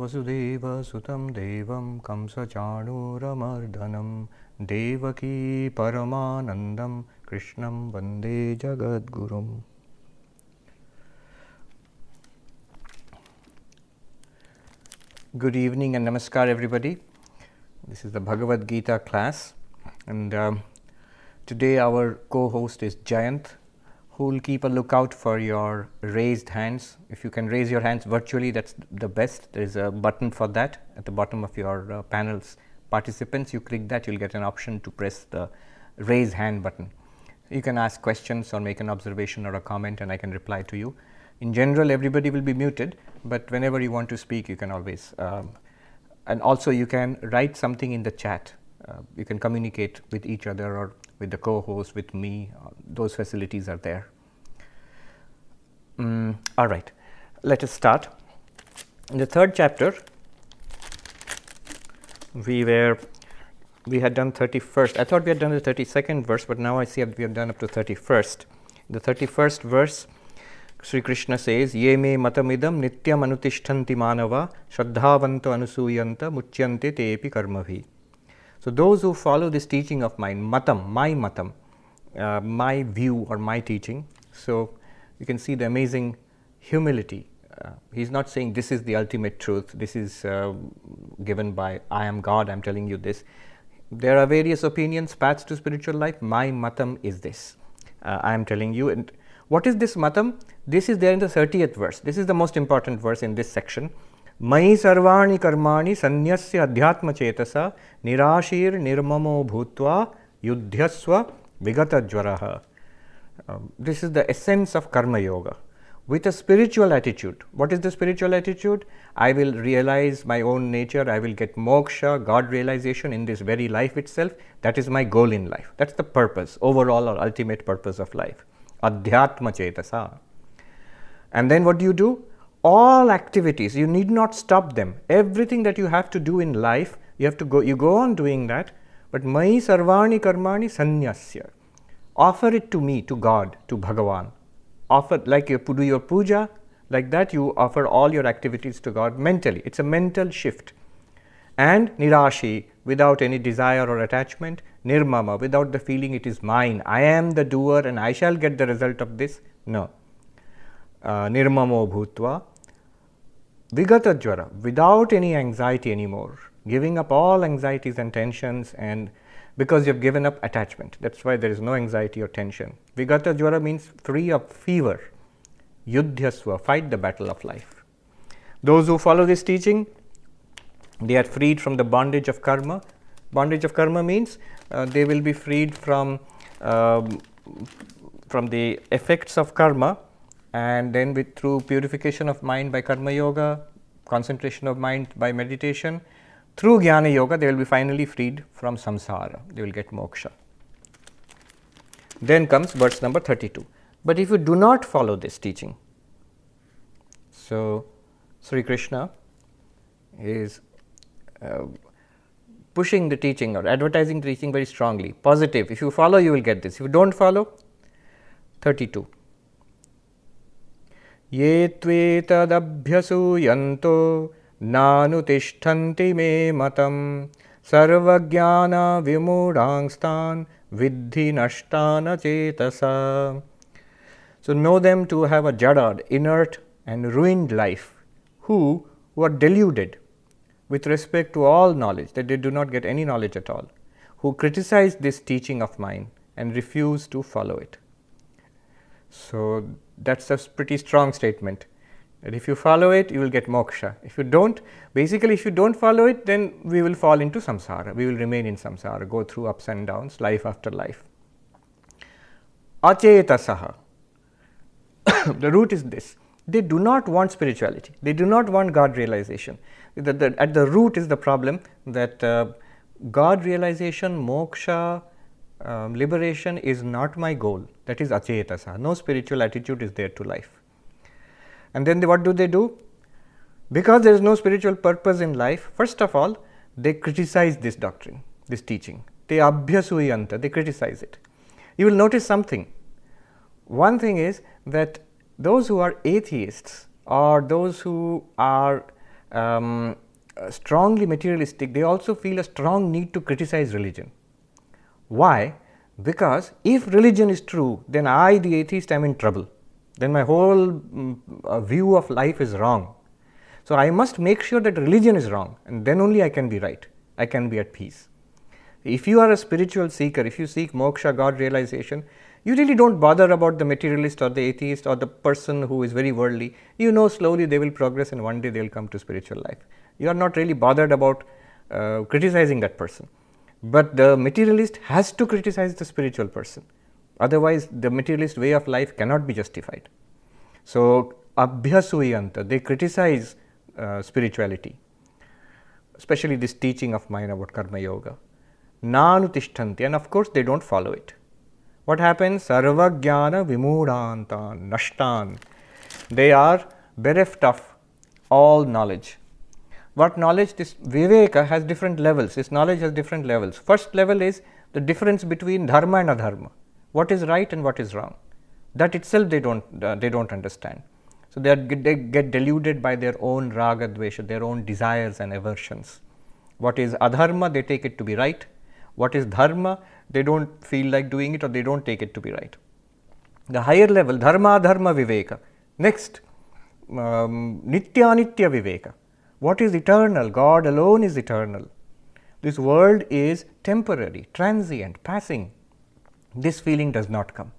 Vasudeva Sutam Devam Kamsa-Chanūramardhanam Devaki Paramanandam Krishnam Vande Jagadgurum. Good evening and namaskar everybody. This is the Bhagavad Gita class, and today our co-host is Jayant, who will keep a lookout for your raised hands. If you can raise your hands virtually, that's the best. There is a button for that at the bottom of your panel's participants. You click that, you'll get an option to press the raise hand button. You can ask questions or make an observation or a comment, and I can reply to you. In general, everybody will be muted, but whenever you want to speak, you can always and also you can write something in the chat. You can communicate with each other or with the co-host, with me. Those facilities are there. All right, let us start. In the third chapter, we had done 31st. I thought we had done the 32nd verse, but now I see that we have done up to 31st. The 31st verse, Sri Krishna says, Ye me matamidam nityam nānutiṣhṭhanti mānava śraddhāvanto abhyasūyanto muchyante tepi karmabhi. So those who follow this teaching of mine, matam, my view or my teaching. So you can see the amazing humility. He's not saying this is the ultimate truth, this is given by I am God, I'm telling you this. There are various opinions, paths to spiritual life. My matam is this. I am telling you. And what is this matam? This is there in the 30th verse. This is the most important verse in this section. Mai sarvāni karmāni sanyasya adhyātma-chetāsaḥ nirāshir nirmamo bhūtva yuddhyasva vigata-jvaraha. This is the essence of karma yoga. With a spiritual attitude. What is the spiritual attitude? I will realize my own nature. I will get moksha, God realization in this very life itself. That is my goal in life. That's the purpose, overall or ultimate purpose of life. Adhyātma-chetāsaḥ. And then what do? All activities, you need not stop them. Everything that you have to do in life, you go on doing that. But mai sarvāni karmāni sanyasya. Offer it to me, to God, to Bhagavan. Offer, like you do your puja, like that you offer all your activities to God mentally. It's a mental shift. And nirashi, without any desire or attachment. Nirmama, without the feeling it is mine. I am the doer and I shall get the result of this. No. Nirmamo bhūtva vigata-jvara, without any anxiety anymore, giving up all anxieties and tensions, and because you have given up attachment, that's why there is no anxiety or tension. Vigata-jvara means free of fever. Yuddhyasva, fight the battle of life. Those who follow this teaching, they are freed from the bondage of karma. Bondage of karma means they will be freed from the effects of karma. And then through purification of mind by karma yoga, concentration of mind by meditation, through jnana yoga, they will be finally freed from samsara. They will get moksha. Then comes verse number 32. But if you do not follow this teaching, so Sri Krishna is pushing the teaching or advertising the teaching very strongly. Positive. If you follow, you will get this. If you don't follow, 32. Ye tvetad abhyasūyanto nānutiṣhṭhanti me matam sarva-jñāna-vimūḍhāns viddhi naṣhṭān achetasaḥ. So know them to have a jadad, inert and ruined life, who are deluded with respect to all knowledge, that they do not get any knowledge at all, who criticize this teaching of mine and refuse to follow it. So that's a pretty strong statement. And if you follow it, you will get moksha. If you don't, basically if you don't follow it, then we will fall into samsara. We will remain in samsara, go through ups and downs, life after life. Achetasaḥ. The root is this. They do not want spirituality. They do not want God realization. At the root is the problem that God realization, moksha, liberation is not my goal. That is achetasaḥ. No spiritual attitude is there to life. And then what do? Because there is no spiritual purpose in life, first of all, they criticize this doctrine, this teaching. They abhyasūyanto, they criticize it. You will notice something. One thing is that those who are atheists or those who are strongly materialistic, they also feel a strong need to criticize religion. Why? Because if religion is true, then I, the atheist, am in trouble. Then my whole view of life is wrong. So I must make sure that religion is wrong, and then only I can be right. I can be at peace. If you are a spiritual seeker, if you seek moksha, God realization, you really don't bother about the materialist or the atheist or the person who is very worldly. You know slowly they will progress and one day they will come to spiritual life. You are not really bothered about criticizing that person. But the materialist has to criticize the spiritual person. Otherwise, the materialist way of life cannot be justified. So, abhyasūyanto, they criticize spirituality, especially this teaching of mine about karma yoga. Nānutiṣhṭhanti, and of course they don't follow it. What happens? Sarva-jñāna-vimūḍhāns, naṣhṭān. They are bereft of all knowledge. What knowledge? This viveka has different levels. This knowledge has different levels. First level is the difference between dharma and adharma. What is right and what is wrong? That itself they don't understand. So they get deluded by their own raga dvesha, their own desires and aversions. What is adharma, they take it to be right. What is dharma, they don't feel like doing it or they don't take it to be right. The higher level, dharma adharma viveka. Next, nitya viveka. What is eternal? God alone is eternal. This world is temporary, transient, passing. This feeling does not come.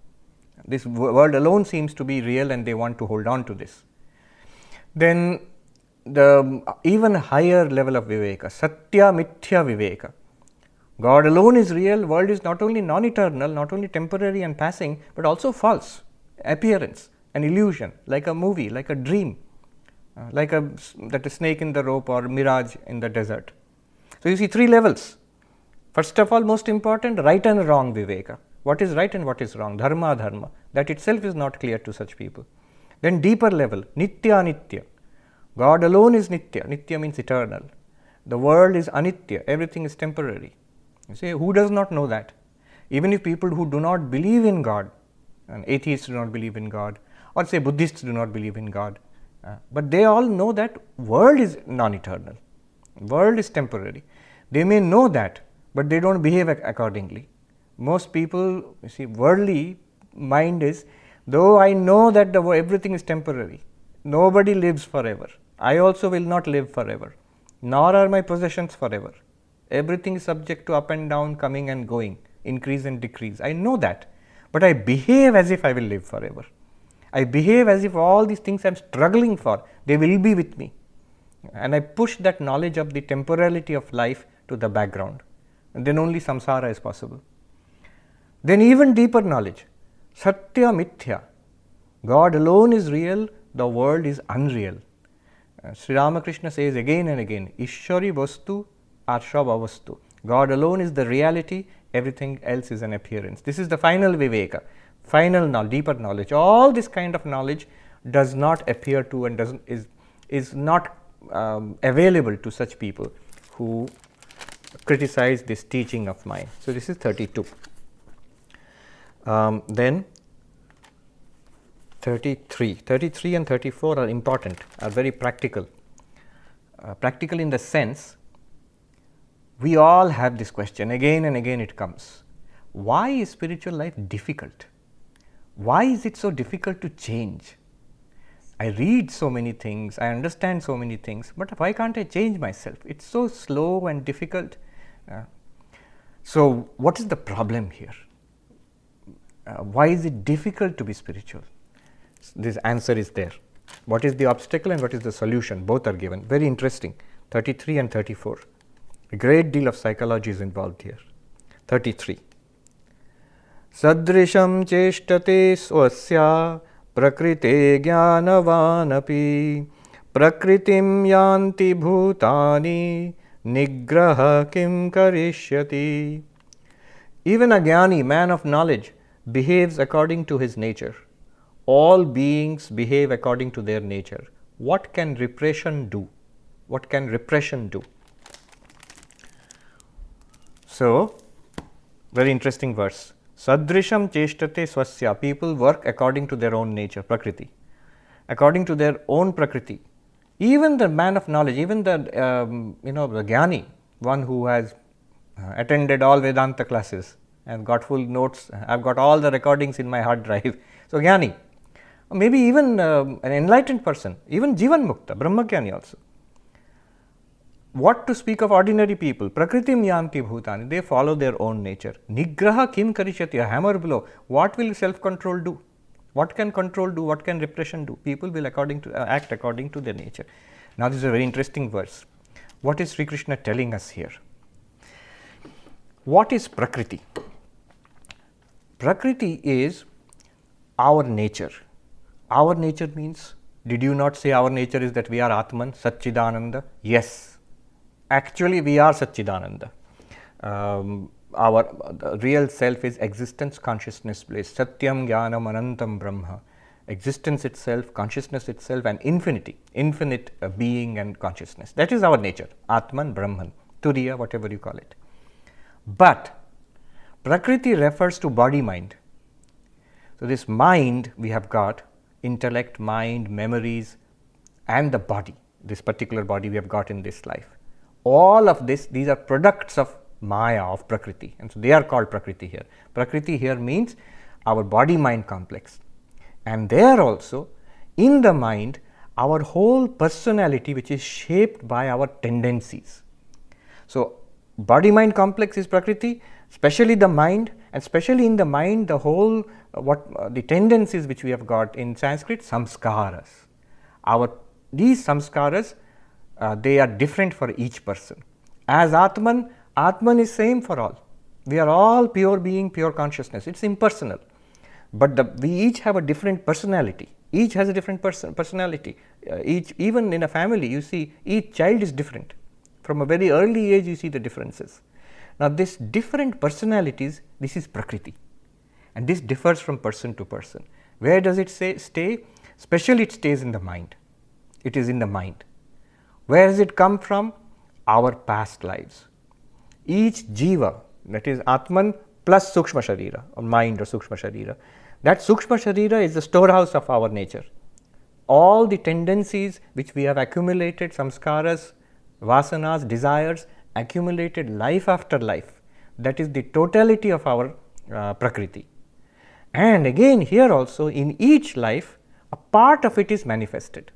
This world alone seems to be real and they want to hold on to this. Then the even higher level of viveka, satya mithya viveka. God alone is real, world is not only non-eternal, not only temporary and passing, but also false, appearance, an illusion, like a movie, like a dream, like a snake in the rope or mirage in the desert. So you see three levels. First of all, most important, right and wrong viveka. What is right and what is wrong? Dharma, dharma. That itself is not clear to such people. Then deeper level, nitya, nitya. God alone is nitya. Nitya means eternal. The world is anitya. Everything is temporary. You say, who does not know that? Even if people who do not believe in God, and atheists do not believe in God, or say Buddhists do not believe in God, but they all know that world is non-eternal. World is temporary. They may know that, but they don't behave accordingly. Most people, you see, worldly mind is, though I know that everything is temporary, nobody lives forever. I also will not live forever, nor are my possessions forever. Everything is subject to up and down, coming and going, increase and decrease. I know that, but I behave as if I will live forever. I behave as if all these things I am struggling for, they will be with me. And I push that knowledge of the temporality of life to the background. And then only samsara is possible. Then even deeper knowledge, satya mithya. God alone is real, the world is unreal. Sri Ramakrishna says again and again, Ishwari vastu arshava vastu. God alone is the reality, everything else is an appearance. This is the final viveka, final knowledge, deeper knowledge. All this kind of knowledge does not appear to and is not available to such people who criticize this teaching of mine. So this is 32. Then 33 and 34 are important, are very practical. Practical in the sense, we all have this question, again and again it comes. Why is spiritual life difficult? Why is it so difficult to change? I read so many things, I understand so many things, but why can't I change myself? It's so slow and difficult. So what is the problem here? Why is it difficult to be spiritual? This answer is there. What is the obstacle and what is the solution? Both are given. Very interesting. 33 and 34. A great deal of psychology is involved here. 33. sadṛiśhaṁ cheṣhṭate svasyāḥ prakrite jñānavān api prakṛitiṁ yānti bhūtāni nigrahaḥ kariṣhyati. Even a jnani, man of knowledge, behaves according to his nature. All beings behave according to their nature. What can repression do? What can repression do? So, very interesting verse. sadṛiśhaṁ cheṣhṭate svasyāḥ. People work according to their own nature, prakriti. According to their own prakriti. Even the man of knowledge, even the the jnani, one who has attended all Vedanta classes and got full notes, I've got all the recordings in my hard drive. So jnani, maybe even an enlightened person, even Jivan Mukta, Brahmagyani also. What to speak of ordinary people? Prakṛitiṁ yānti bhūtāni, they follow their own nature. Nigrahaḥ kariṣhyati, a hammer blow. What will self-control do? What can control do? What can repression do? People will act according to their nature. Now this is a very interesting verse. What is Sri Krishna telling us here? What is Prakriti? Prakriti is our nature. Our nature means, did you not say our nature is that we are Atman, Satchidananda? Yes. Actually, we are Satchidananda. Our real self is existence, consciousness, bliss. Satyam, Jnanam, Anantam, Brahma. Existence itself, consciousness itself, and infinity, infinite being and consciousness. That is our nature. Atman, Brahman, Turiya, whatever you call it. But Prakriti refers to body mind. So this mind we have got, intellect, mind, memories, and the body, this particular body we have got in this life. All of this, these are products of Maya, of Prakriti, and so they are called Prakriti here. Prakriti here means our body-mind complex. And there also, in the mind, our whole personality, which is shaped by our tendencies. So, body-mind complex is Prakriti, especially the mind, and especially in the mind, the whole, the tendencies which we have got in Sanskrit, samskaras. These samskaras, they are different for each person. As Atman, Atman is same for all. We are all pure being, pure consciousness. It's impersonal. But we each have a different personality. Each has a different personality. Even in a family, you see, each child is different. From a very early age, you see the differences. Now, this different personalities, this is Prakriti. And this differs from person to person. Where does it stay? Especially it stays in the mind. It is in the mind. Where does it come from? Our past lives. Each jiva, that is Atman plus Sukshma Sharira, or mind or Sukshma Sharira, that Sukshma Sharira is the storehouse of our nature. All the tendencies which we have accumulated, samskaras, vasanas, desires, accumulated life after life, that is the totality of our Prakriti. And again here also, in each life, a part of it is manifested.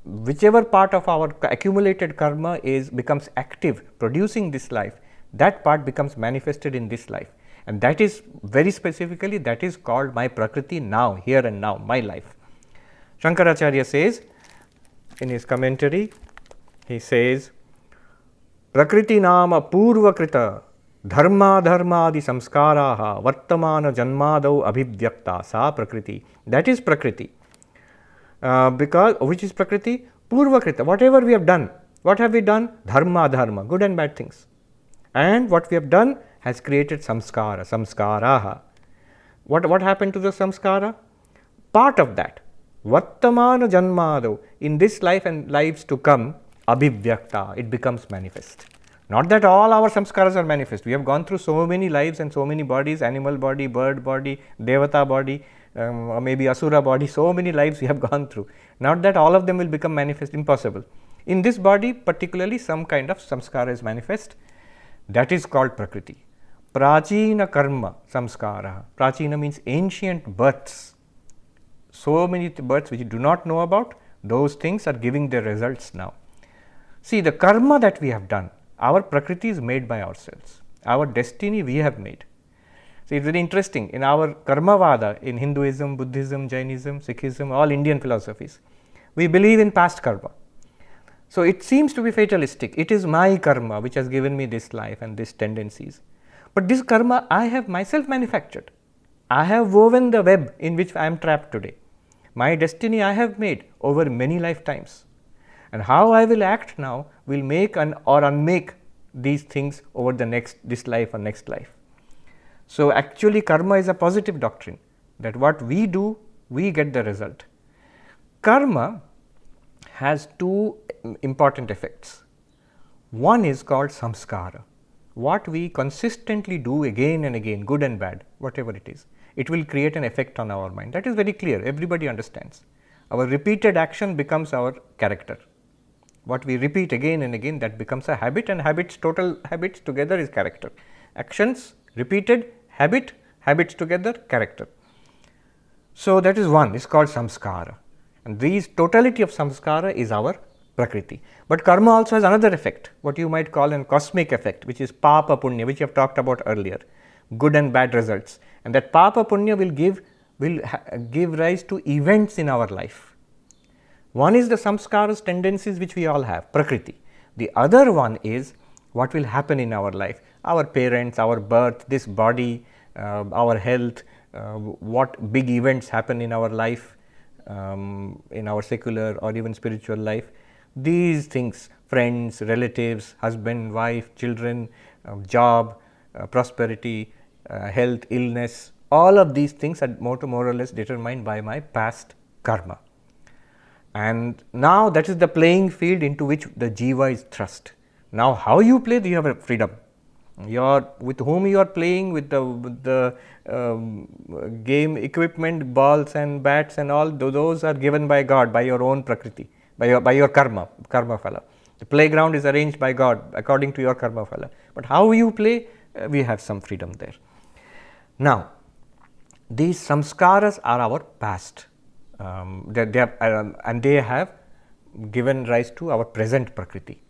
Whichever part of our accumulated karma becomes active, producing this life, that part becomes manifested in this life. And that is very specifically, that is called my Prakriti now, here and now, my life. Shankaracharya says in his commentary, he says, Prakriti nama purvakrita dharma dharmadi samskaraha vartamana janmadau abhivyakta sa Prakriti. That is Prakriti. Because which is Prakriti? Purvakrita. Whatever we have done. What have we done? Dharma, dharma, good and bad things. And what we have done has created samskara, samskaraha. What happened to the samskara? Part of that. Vartamana janmado. In this life and lives to come, abhivyakta, it becomes manifest. Not that all our samskaras are manifest. We have gone through so many lives and so many bodies, animal body, bird body, devata body, or maybe asura body, so many lives we have gone through. Not that all of them will become manifest, impossible. In this body particularly, some kind of samskara is manifest. That is called Prakriti. Prachina karma samskara. Prachina means ancient births. So many births which you do not know about, those things are giving their results now. See, the karma that we have done, our Prakriti is made by ourselves. Our destiny we have made. So, it is very interesting. In our Karmavada, in Hinduism, Buddhism, Jainism, Sikhism, all Indian philosophies, we believe in past karma. So, it seems to be fatalistic. It is my karma which has given me this life and these tendencies. But this karma I have myself manufactured. I have woven the web in which I am trapped today. My destiny I have made over many lifetimes. And how I will act now will make or unmake these things over this life or next life. So, actually karma is a positive doctrine, that what we do, we get the result. Karma has two important effects. One is called samskara. What we consistently do again and again, good and bad, whatever it is, it will create an effect on our mind. That is very clear, everybody understands. Our repeated action becomes our character. What we repeat again and again, that becomes a habit, and total habits together is character. Actions, repeated, habits together, character. So that is one, it's called samskara. And these totality of samskara is our prakriti. But karma also has another effect, what you might call a cosmic effect, which is papa punya, which you have talked about earlier, good and bad results. And that papa punya will give rise to events in our life. One is the samskaras, tendencies which we all have, prakriti. The other one is what will happen in our life, our parents, our birth, this body, our health, what big events happen in our life, in our secular or even spiritual life. These things, friends, relatives, husband, wife, children, job, prosperity, health, illness, all of these things are more or less determined by my past karma. And now that is the playing field into which the jiva is thrust. Now how you play, you have a freedom. With whom you are playing, with the game equipment, balls and bats and all, those are given by God, by your own prakriti, by your karma phala. The playground is arranged by God according to your karma phala. But how you play, we have some freedom there. Now, these samskaras are our past. They have given rise to our present prakriti.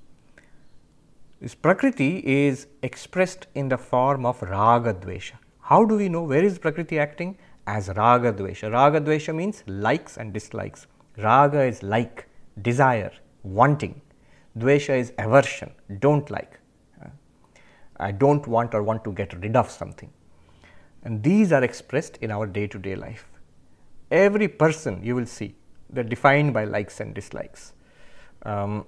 This prakriti is expressed in the form of raga dvesha. How do we know where is prakriti acting? As raga dvesha. Raga dvesha means likes and dislikes. Raga is like, desire, wanting. Dvesha is aversion, don't like. I don't want or want to get rid of something. And these are expressed in our day-to-day life. Every person you will see, they are defined by likes and dislikes. And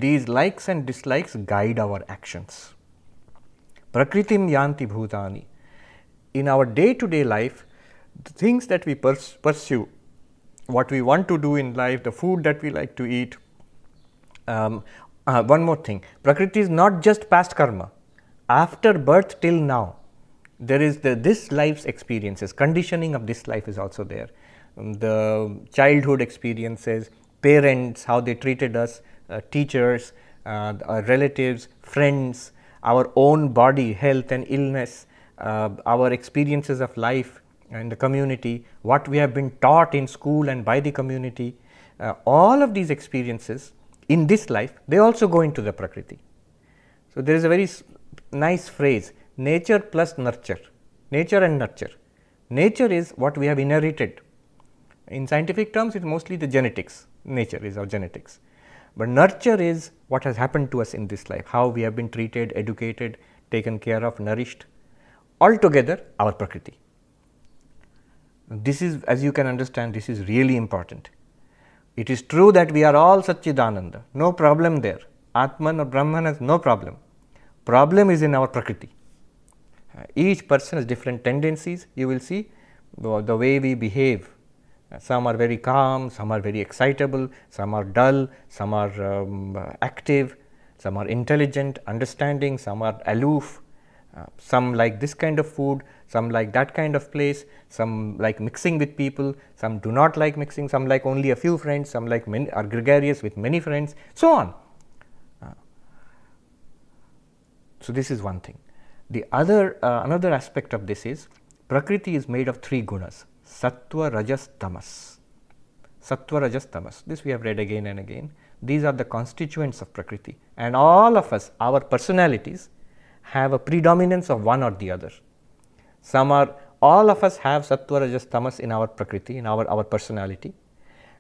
these likes and dislikes guide our actions. Prakṛitiṁ yānti bhūtāni. In our day-to-day life, the things that we pursue, what we want to do in life, the food that we like to eat. One more thing, Prakriti is not just past karma. After birth till now, there is this life's experiences, conditioning of this life is also there. The childhood experiences, parents, how they treated us, teachers, our relatives, friends, our own body, health and illness, our experiences of life in the community, what we have been taught in school and by the community, all of these experiences in this life, they also go into the Prakriti. So there is a very nice phrase, nature plus nurture, nature and nurture. Nature is what we have inherited. In scientific terms, it's mostly the genetics. Nature is our genetics. But nurture is what has happened to us in this life, how we have been treated, educated, taken care of, nourished. Altogether, our Prakriti. This is, as you can understand, this is really important. It is true that we are all Satchidananda, no problem there. Atman or Brahman has no problem. Problem is in our Prakriti. Each person has different tendencies. You will see the way we behave. Some are very calm, some are very excitable, some are dull, some are active, some are intelligent, understanding, some are aloof, some like this kind of food, some like that kind of place, some like mixing with people, some do not like mixing, some like only a few friends, some like are gregarious with many friends, so on. So this is one thing. The other, another aspect of this is, Prakriti is made of three gunas. Sattva, Rajas, Tamas. Sattva, Rajas, Tamas. This we have read again and again. These are the constituents of Prakriti. And all of us, our personalities, have a predominance of one or the other. All of us have Sattva, Rajas, Tamas in our Prakriti, in our personality.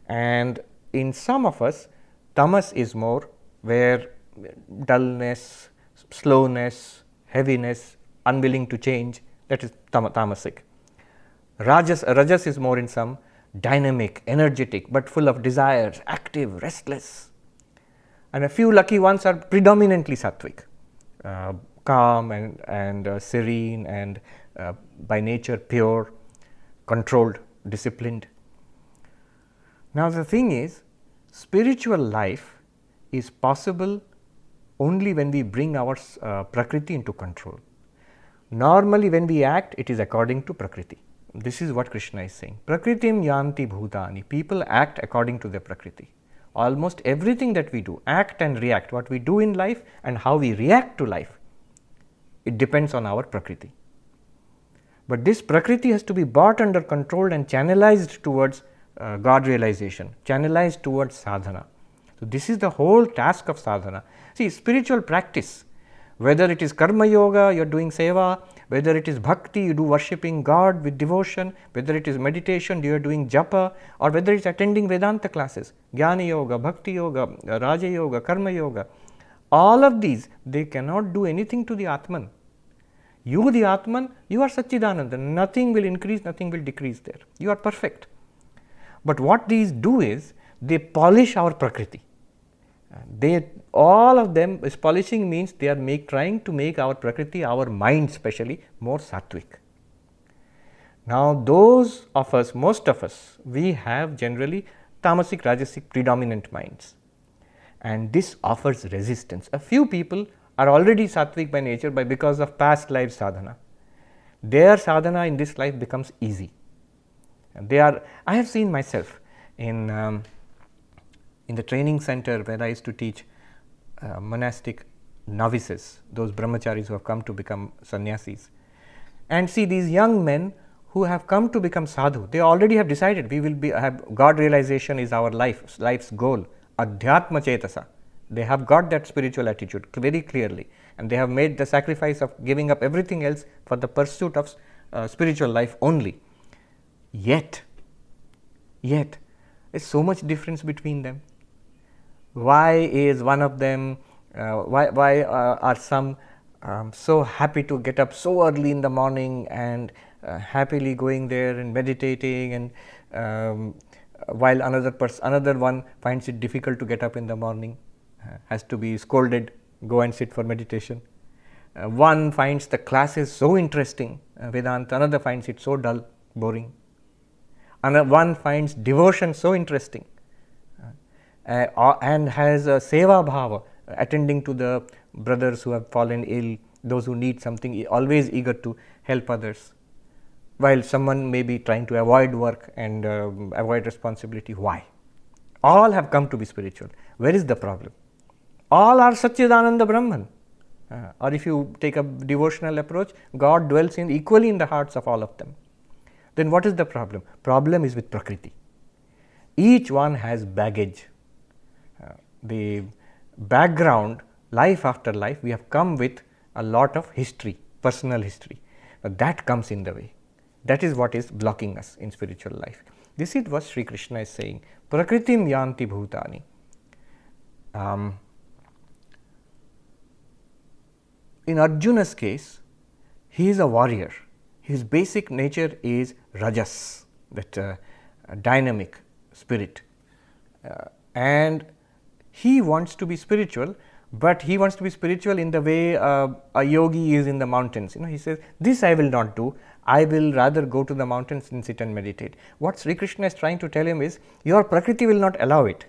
And in some of us, Tamas is more where dullness, slowness, heaviness, unwilling to change, that is tamasic. Rajas is more in some dynamic, energetic, but full of desires, active, restless. And a few lucky ones are predominantly sattvic, calm and serene and by nature pure, controlled, disciplined. Now the thing is, spiritual life is possible only when we bring our Prakriti into control. Normally when we act, it is according to Prakriti. This is what Krishna is saying. Prakṛitiṁ yānti bhūtāni. People act according to their Prakriti. Almost everything that we do, act and react, what we do in life and how we react to life, it depends on our Prakriti. But this Prakriti has to be brought under control and channelized towards God realization, channelized towards sadhana. So this is the whole task of sadhana. See, spiritual practice, whether it is karma yoga, you are doing seva, whether it is bhakti, you do worshipping God with devotion, whether it is meditation, you are doing japa, or whether it is attending Vedanta classes, jnana yoga, bhakti yoga, raja yoga, karma yoga, all of these, they cannot do anything to the Atman. You, the Atman, you are Satchidananda. Nothing will increase, nothing will decrease there. You are perfect. But what these do is, they polish our Prakriti. All of them is polishing means they are trying to make our Prakriti, our mind especially, more sattvic. Now those of us, most of us, we have generally tamasic, rajasic predominant minds. And this offers resistance. A few people are already sattvic by nature because of past life sadhana. Their sadhana in this life becomes easy. I have seen myself in the training center where I used to teach monastic novices, those brahmacharis who have come to become sannyasis, and see these young men who have come to become sadhu. They already have decided we will have God realization is our life's goal, achetasaḥ. They have got that spiritual attitude very clearly, and they have made the sacrifice of giving up everything else for the pursuit of spiritual life only. Yet, there's so much difference between them. Why is one of them, why are some so happy to get up so early in the morning and happily going there and meditating, and while another one finds it difficult to get up in the morning, has to be scolded, go and sit for meditation. One finds the classes so interesting, Vedanta, another finds it so dull, boring. One finds devotion so interesting and has a seva bhava, attending to the brothers who have fallen ill, those who need something, always eager to help others, while someone may be trying to avoid work and avoid responsibility. Why? All have come to be spiritual. Where is the problem? All are Satchidananda Brahman. Or if you take a devotional approach, God dwells equally in the hearts of all of them. Then what is the problem? Problem is with Prakriti. Each one has baggage. The background, life after life, we have come with a lot of history, personal history. But that comes in the way. That is what is blocking us in spiritual life. This is what Sri Krishna is saying. Prakṛitiṁ yānti bhūtāni. In Arjuna's case, he is a warrior. His basic nature is rajas, that dynamic spirit. And he wants to be spiritual, but he wants to be spiritual in the way a yogi is in the mountains. He says, this I will not do. I will rather go to the mountains and sit and meditate. What Sri Krishna is trying to tell him is, your Prakriti will not allow it.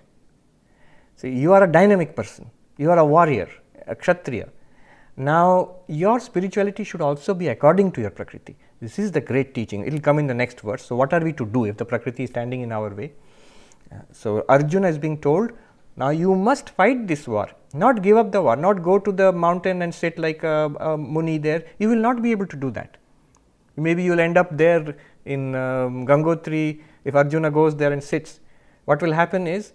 See, you are a dynamic person. You are a warrior, a kshatriya. Now, your spirituality should also be according to your Prakriti. This is the great teaching. It will come in the next verse. So, what are we to do if the Prakriti is standing in our way? So, Arjuna is being told, now you must fight this war, not give up the war, not go to the mountain and sit like a Muni there. You will not be able to do that. Maybe you will end up there in Gangotri. If Arjuna goes there and sits, what will happen is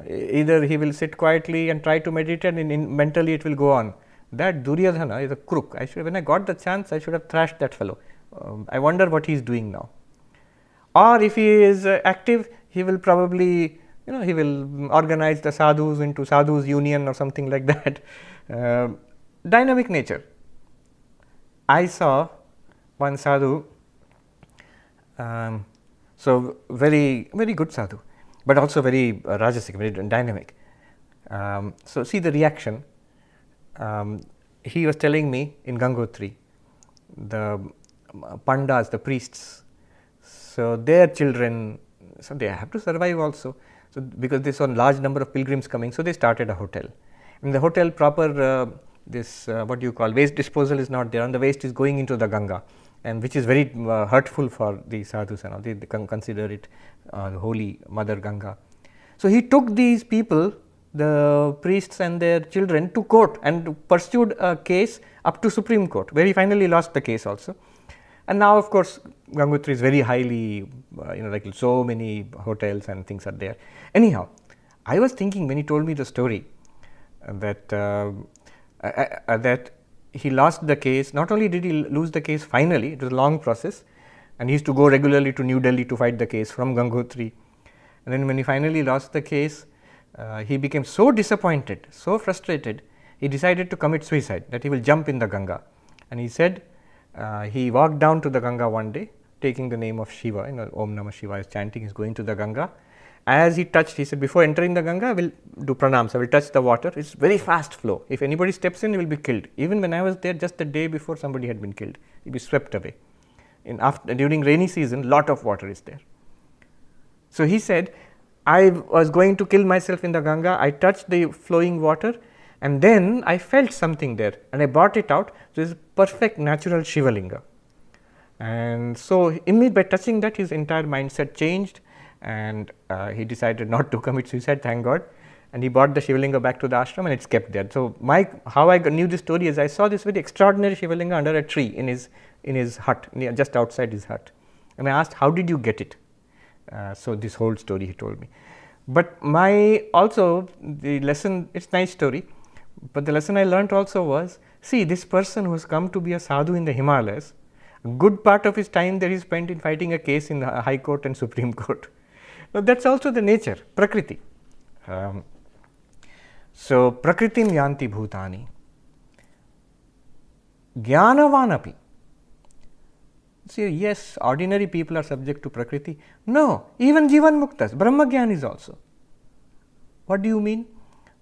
either he will sit quietly and try to meditate, and mentally it will go on. That Duryodhana is a crook. When I got the chance, I should have thrashed that fellow. I wonder what he is doing now. Or if he is active, he will probably, he will organize the sadhus into sadhus union or something like that. Dynamic nature. I saw one sadhu, so very, very good sadhu, but also very rajasic, very dynamic. So see the reaction. He was telling me in Gangotri, the pandas, the priests, so their children, so they have to survive also. So because there's a large number of pilgrims coming, so they started a hotel. In the hotel proper, this what you call waste disposal is not there, and the waste is going into the Ganga. and which is very hurtful for the sadhus and all. They consider it holy Mother Ganga. So he took these people, the priests and their children, to court and pursued a case up to Supreme Court, where he finally lost the case also. And now, of course, Gangotri is very highly, like so many hotels and things are there. Anyhow, I was thinking when he told me the story that that he lost the case. Not only did he lose the case finally, it was a long process, and he used to go regularly to New Delhi to fight the case from Gangotri. And then when he finally lost the case, he became so disappointed, so frustrated, he decided to commit suicide, that he will jump in the Ganga. And he said he walked down to the Ganga one day, taking the name of Shiva, Om Namah Shiva is chanting, he is going to the Ganga. As he touched, he said, before entering the Ganga, I will do pranams, I will touch the water. It is very fast flow. If anybody steps in, he will be killed. Even when I was there, just the day before, somebody had been killed. He will be swept away. During rainy season, lot of water is there. So he said, I was going to kill myself in the Ganga. I touched the flowing water, and then I felt something there, and I brought it out. So it is perfect natural Shiva Linga. And so by touching that, his entire mindset changed. And he decided not to commit suicide, thank God, and he brought the Shivalinga back to the ashram, and it's kept there. So how I knew this story is I saw this very extraordinary Shivalinga under a tree in his hut, just outside his hut, and I asked, how did you get it? So this whole story he told me. But the lesson, it's a nice story, but the lesson I learnt also was, see, this person who has come to be a sadhu in the Himalayas, a good part of his time there he spent in fighting a case in the High Court and Supreme Court. Now, that's also the nature, Prakriti. So, prakṛitiṁ yānti bhūtāni. Jñānavān api. See, yes, ordinary people are subject to Prakriti. No, even Jivan Muktas, Brahmagyanis also. What do you mean?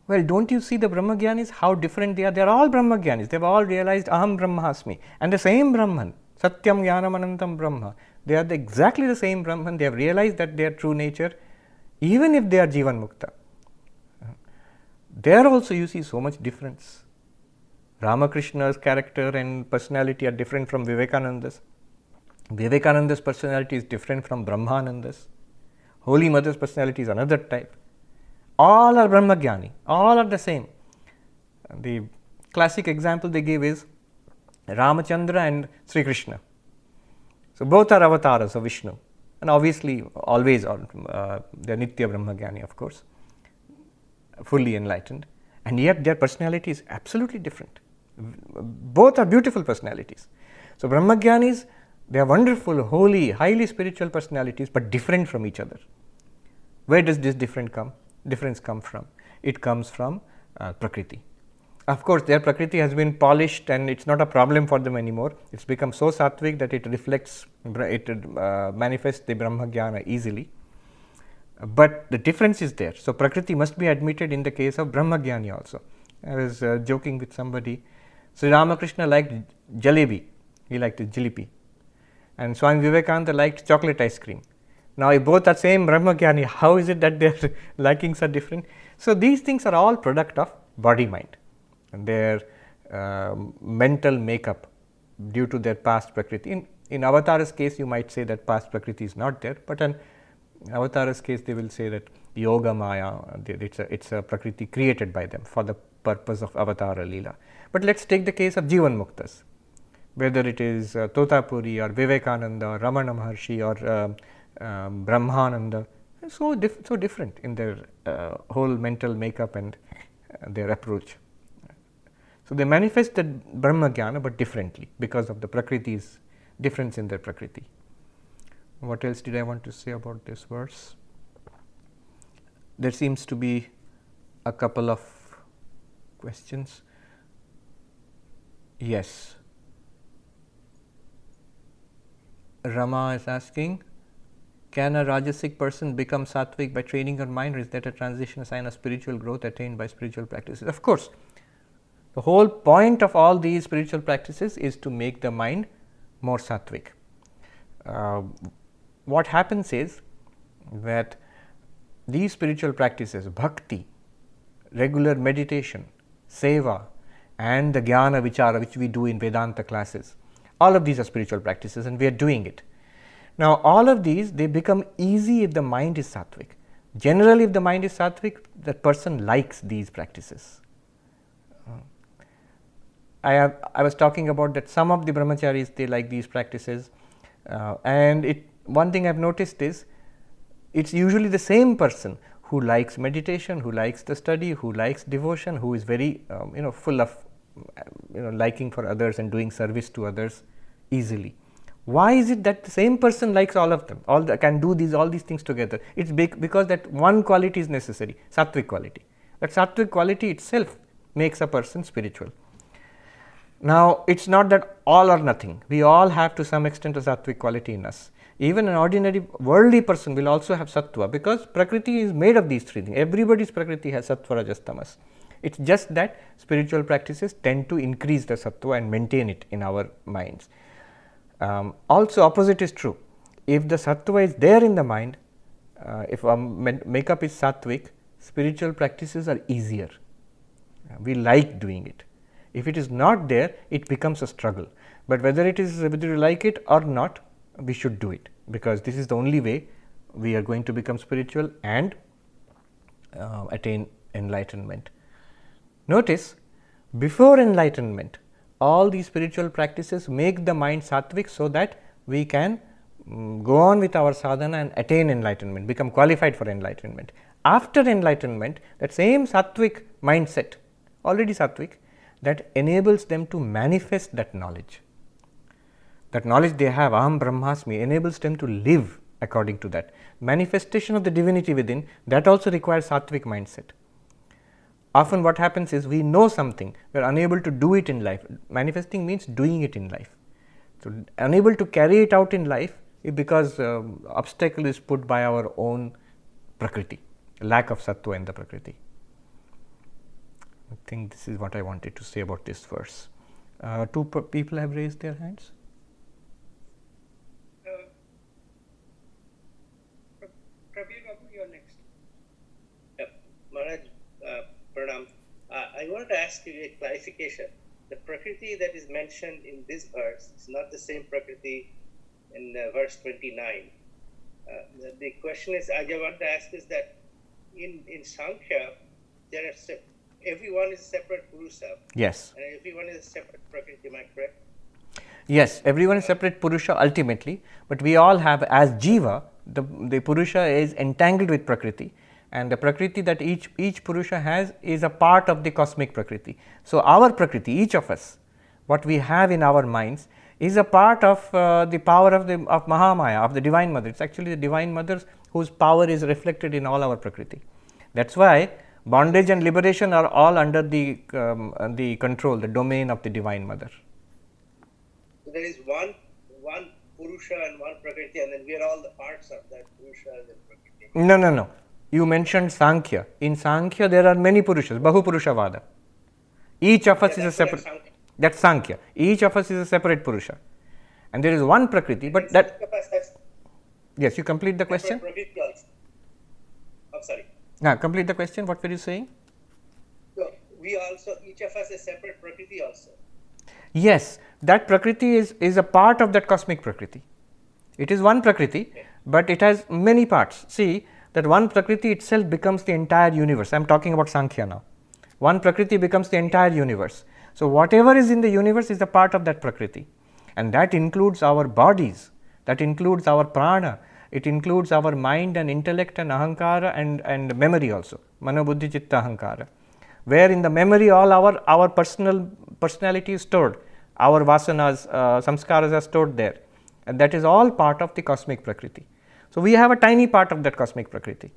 Well, don't you see the Brahmagyanis, how different they are? They are all Brahmagyanis. They have all realized Aham Brahmasmi. And the same Brahman, Satyam Jnanam Anantam Brahma. They are exactly the same Brahman. They have realized that their true nature, even if they are Jivan Mukta. There also you see so much difference. Ramakrishna's character and personality are different from Vivekananda's. Vivekananda's personality is different from Brahmananda's. Holy Mother's personality is another type. All are Brahmagyani, all are the same. The classic example they give is Ramachandra and Sri Krishna. So both are avatars of Vishnu, and obviously always they are Nitya Brahmagyani, of course, fully enlightened, and yet their personality is absolutely different. Both are beautiful personalities. So Brahmagyanis, they are wonderful, holy, highly spiritual personalities, but different from each other. Where does this difference come from? It comes from Prakriti. Of course, their Prakriti has been polished and it's not a problem for them anymore. It's become so sattvic that it manifests the Brahmagyana easily. But the difference is there. So Prakriti must be admitted in the case of Brahmagyani also. I was joking with somebody. Sri Ramakrishna liked jalebi. He liked jilipi. And Swami Vivekananda liked chocolate ice cream. Now, if both are same Brahmagyani, how is it that their likings are different? So these things are all product of body-mind. And their mental makeup due to their past Prakriti. In Avatara's case, you might say that past Prakriti is not there, but in Avatara's case, they will say that Yoga Maya, it's a Prakriti created by them for the purpose of Avatara Leela. But let's take the case of Jivan Muktas, whether it is Totapuri or Vivekananda or Ramana Maharshi or Brahmananda, so different in their whole mental makeup and their approach. So they manifest the Brahmagyana but differently because of the Prakriti's difference in their Prakriti. What else did I want to say about this verse? There seems to be a couple of questions. Yes. Rama is asking, can a Rajasic person become Sattvic by training her mind, or is that a transition sign of spiritual growth attained by spiritual practices? Of course. The whole point of all these spiritual practices is to make the mind more sattvic. What happens is that these spiritual practices, bhakti, regular meditation, seva, and the jnana vichara, which we do in Vedanta classes, All of these are spiritual practices and we are doing it. Now all of these, they become easy if the mind is sattvic. Generally, if the mind is sattvic, that person likes these practices. I was talking about that some of the brahmacharis, they like these practices, and one thing I have noticed is it's usually the same person who likes meditation, who likes the study, who likes devotion, who is very full of liking for others and doing service to others easily. Why is it that the same person likes all of them, can do all these things together? It's because that one quality is necessary, sattvic quality. That sattvic quality itself makes a person spiritual. Now, it's not that all or nothing. We all have to some extent a sattvic quality in us. Even an ordinary worldly person will also have sattva, because Prakriti is made of these three things. Everybody's Prakriti has sattva, rajas, tamas. It's just that spiritual practices tend to increase the sattva and maintain it in our minds. Also, opposite is true. If the sattva is there in the mind, if our makeup is sattvic, spiritual practices are easier. We like doing it. If it is not there, it becomes a struggle. But whether you like it or not, we should do it, because this is the only way we are going to become spiritual and attain enlightenment. Notice, before enlightenment, all these spiritual practices make the mind sattvic so that we can go on with our sadhana and attain enlightenment, become qualified for enlightenment. After enlightenment, that same sattvic mindset, already sattvic, that enables them to manifest that knowledge. That knowledge they have, aham brahmasmi, enables them to live according to that. Manifestation of the divinity within, that also requires sattvic mindset. Often what happens is we know something, we are unable to do it in life. Manifesting means doing it in life. So, unable to carry it out in life because obstacle is put by our own prakriti, lack of sattva in the prakriti. I think this is what I wanted to say about this verse. Two people have raised their hands. Prabir Babu, you're next. Maharaj, Pranam. I wanted to ask you a clarification. The Prakriti that is mentioned in this verse is not the same Prakriti in verse 29. The question is, I want to ask is that in Sankhya, there are everyone is a separate Purusha. Yes. And everyone is a separate Prakriti, am I correct? Yes, everyone is separate Purusha ultimately, but we all have, as Jiva, the Purusha is entangled with Prakriti, and the Prakriti that each Purusha has is a part of the cosmic Prakriti. So, our Prakriti, each of us, what we have in our minds is a part of the power of Mahamaya, of the Divine Mother. It's actually the Divine Mother whose power is reflected in all our Prakriti. That's why bondage and liberation are all under the control, the domain of the Divine Mother. So there is one Purusha and one Prakriti, and then we are all the parts of that Purusha and Prakriti. No. You mentioned Sankhya. In Sankhya, there are many Purushas, Bahu Purusha Vada. Each of us is a separate. That's Sankhya. Each of us is a separate Purusha. And there is one Prakriti, but that. Yes, you complete the question? I'm sorry. Now, complete the question. What were you saying? So, we also, each of us is separate Prakriti also. Yes, that Prakriti is a part of that cosmic Prakriti. It is one Prakriti, but it has many parts. See, that one Prakriti itself becomes the entire universe. I am talking about Sankhya now. One Prakriti becomes the entire universe. So, whatever is in the universe is a part of that Prakriti, and that includes our bodies, that includes our prana, it includes our mind and intellect and ahankara and memory also, mano buddhi chitta ahankara, where in the memory all our personality is stored, our vasanas, samskaras are stored there, and that is all part of the cosmic Prakriti. So, we have a tiny part of that cosmic Prakriti.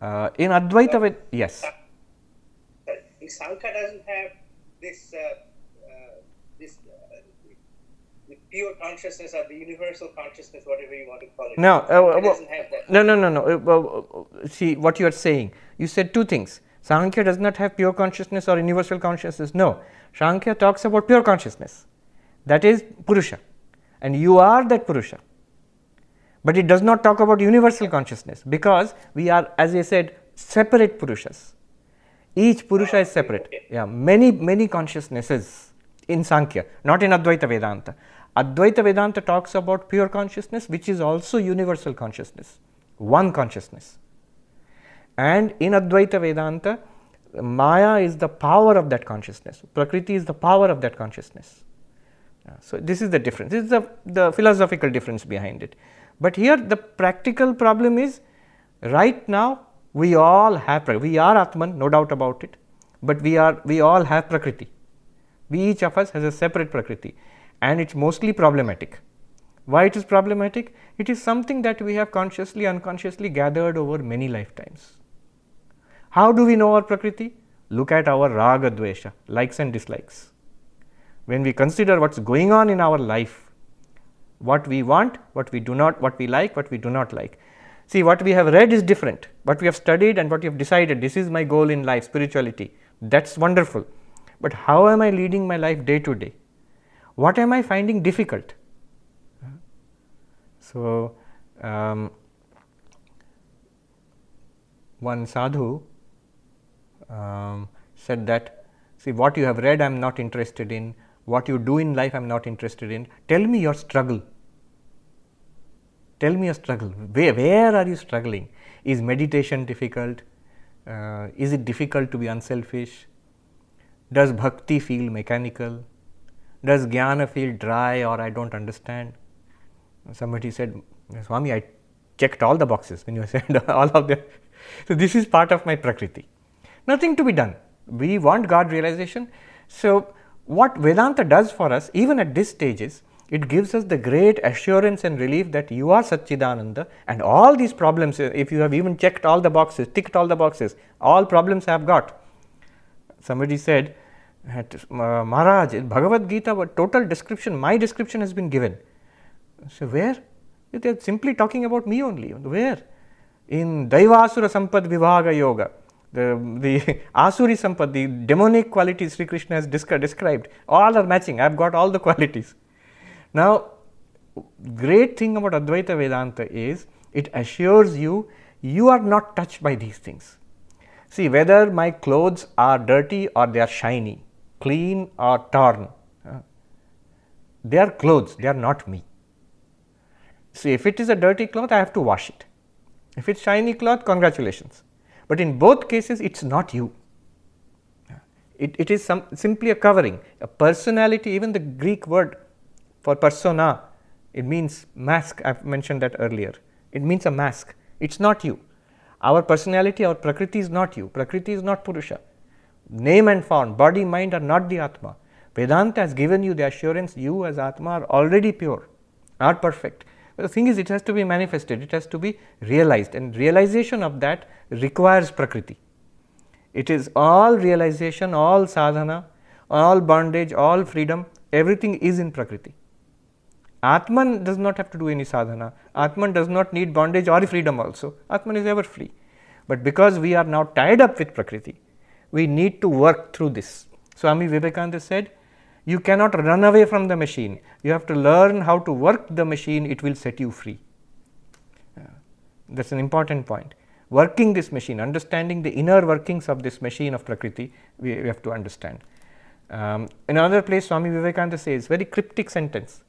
In Advaita, yes. Sankhya doesn't have this the pure consciousness or the universal consciousness, whatever you want to call it. No, it doesn't have that. No. See what you are saying. You said two things. Sankhya does not have pure consciousness or universal consciousness. No, Sankhya talks about pure consciousness. That is Purusha, and you are that Purusha. But it does not talk about universal consciousness, because we are, as I said, separate Purushas. Each Purusha is separate. Okay. Yeah, many consciousnesses in Sankhya, not in Advaita Vedanta. Advaita Vedanta talks about pure consciousness, which is also universal consciousness, one consciousness. And in Advaita Vedanta, Maya is the power of that consciousness. Prakriti is the power of that consciousness. So this is the difference. This is the philosophical difference behind it. But here the practical problem is, right now we all have, we are Atman, no doubt about it, but we all have Prakriti. Each of us has a separate Prakriti, and it's mostly problematic. Why it is problematic? It is something that we have consciously, unconsciously gathered over many lifetimes. How do we know our Prakriti? Look at our raga dvesha, likes and dislikes. When we consider what's going on in our life, what we want, what we do not, what we like, what we do not like. See, what we have read is different. What we have studied and what we have decided, this is my goal in life, spirituality. That's wonderful. But how am I leading my life day to day? What am I finding difficult? So, one sadhu said that, see, what you have read I am not interested in, what you do in life I am not interested in. Tell me your struggle. Tell me your struggle. Where are you struggling? Is meditation difficult? Is it difficult to be unselfish? Does bhakti feel mechanical? Does jnana feel dry or I don't understand? Somebody said, Swami, I checked all the boxes when you said all of them. So this is part of my Prakriti. Nothing to be done. We want God realization. So what Vedanta does for us, even at this stage, is it gives us the great assurance and relief that you are Satchidananda, and all these problems, if you have even checked all the boxes, ticked all the boxes, all problems I have got. Somebody said, Maharaj, in Bhagavad Gita, a total description, my description has been given. So where? They are simply talking about me only. Where? In Daivasura Sampad Vibhaga Yoga, the Asuri Sampad, the demonic qualities Sri Krishna has described, all are matching. I have got all the qualities. Now, great thing about Advaita Vedanta is it assures you, you are not touched by these things. See, whether my clothes are dirty or they are shiny, clean or torn, they are clothes, they are not me. See, if it is a dirty cloth, I have to wash it. If it's shiny cloth, congratulations. But in both cases, it's not you. It is simply a covering, a personality. Even the Greek word for persona, it means mask. I've mentioned that earlier. It means a mask. It's not you. Our personality, our Prakriti is not you. Prakriti is not Purusha. Name and form, body, mind are not the Atma. Vedanta has given you the assurance you as Atma are already pure, are perfect. But the thing is, it has to be manifested, it has to be realized, and realization of that requires Prakriti. It is all realization, all sadhana, all bondage, all freedom, everything is in Prakriti. Atman does not have to do any sadhana. Atman does not need bondage or freedom also. Atman is ever free. But because we are now tied up with Prakriti, we need to work through this. Swami Vivekananda said, you cannot run away from the machine. You have to learn how to work the machine, it will set you free. That's an important point. Working this machine, understanding the inner workings of this machine of Prakriti, we have to understand. In another place, Swami Vivekananda says, very cryptic sentence,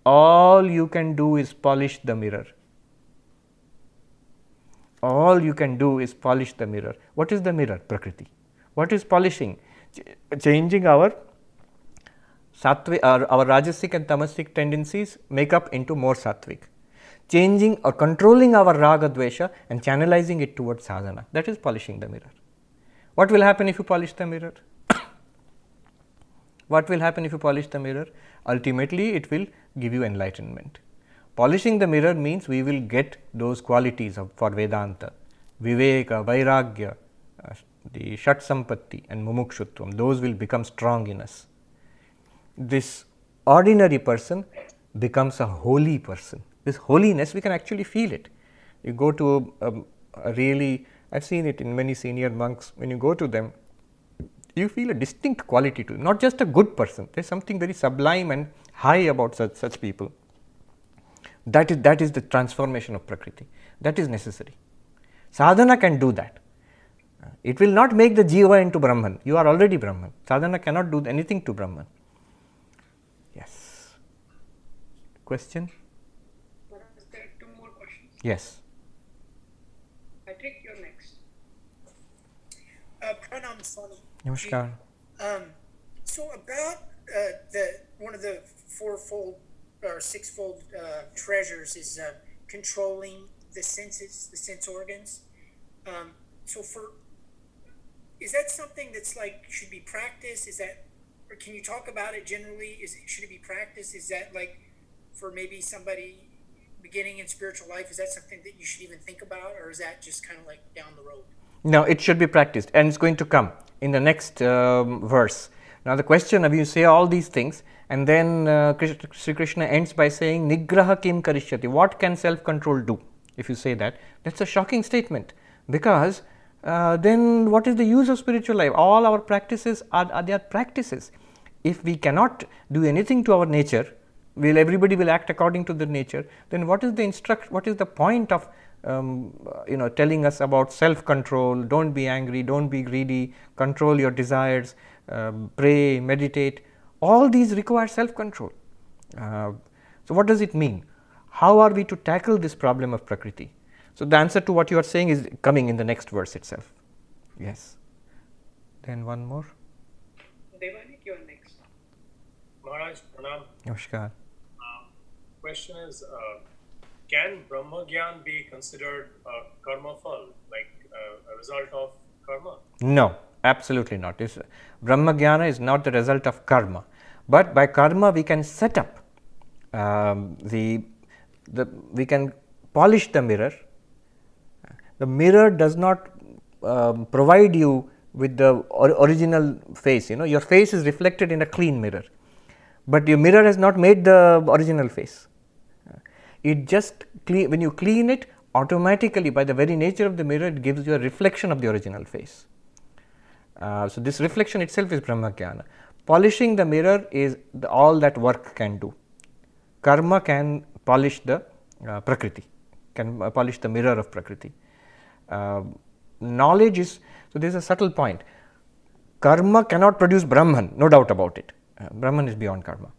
all you can do is polish the mirror. All you can do is polish the mirror. What is the mirror? Prakriti. What is polishing? Changing our sattvic, our rajasic and tamasic tendencies make up into more sattvic. Changing or controlling our raga dvesha and channelizing it towards sadhana. That is polishing the mirror. What will happen if you polish the mirror? What will happen if you polish the mirror? Ultimately, it will give you enlightenment. Polishing the mirror means we will get those qualities for Vedanta, Viveka, Vairagya, the Shat Sampatti and Mumukshutvam. Those will become strong in us. This ordinary person becomes a holy person. This holiness, we can actually feel it. You go to a really, I've seen it in many senior monks, when you go to them, you feel a distinct quality to them, not just a good person. There's something very sublime and high about such people. That is the transformation of Prakriti. That is necessary. Sadhana can do that. It will not make the jiva into Brahman. You are already Brahman. Sadhana cannot do anything to Brahman. question? Is there 2 more questions? Yes. Patrick, you're next. Pranam Swami. Namaskar. So about one of the 4-fold or 6-fold treasures is controlling the senses, the sense organs. Is that something that's like should be practiced? Is that, or can you talk about it generally? Should it be practiced? Is that like for maybe somebody beginning in spiritual life? Is that something that you should even think about, or is that just kind of like down the road? No, it should be practiced, and it's going to come in the next verse. Now the question of, you say all these things, and then Sri Krishna ends by saying nigrahaḥ kariṣhyati. What can self-control do? If you say that, that's a shocking statement, because then what is the use of spiritual life? All our practices are their practices. If we cannot do anything to our nature, everybody will act according to the nature, then what is the point of telling us about self-control? Don't be angry, don't be greedy, control your desires, pray, meditate. All these require self-control. So what does it mean? How are we to tackle this problem of Prakriti? So the answer to what you are saying is coming in the next verse itself. Yes. Then one more. Devanik, you're next. Maharaj, Pranam. Namaskar. Question is, can Brahma Gyan be considered a karma phal, like a result of karma? No, absolutely not. Brahma Jnana is not the result of karma, but by karma we can set up we can polish the mirror. The mirror does not provide you with the original face. Your face is reflected in a clean mirror, but your mirror has not made the original face. It just when you clean it, automatically by the very nature of the mirror, it gives you a reflection of the original face. So this reflection itself is Brahma Jnana. Polishing the mirror is all that work can do. Karma can polish the Prakriti, can polish the mirror of Prakriti. Knowledge is, so there is a subtle point. Karma cannot produce Brahman, no doubt about it. Brahman is beyond karma.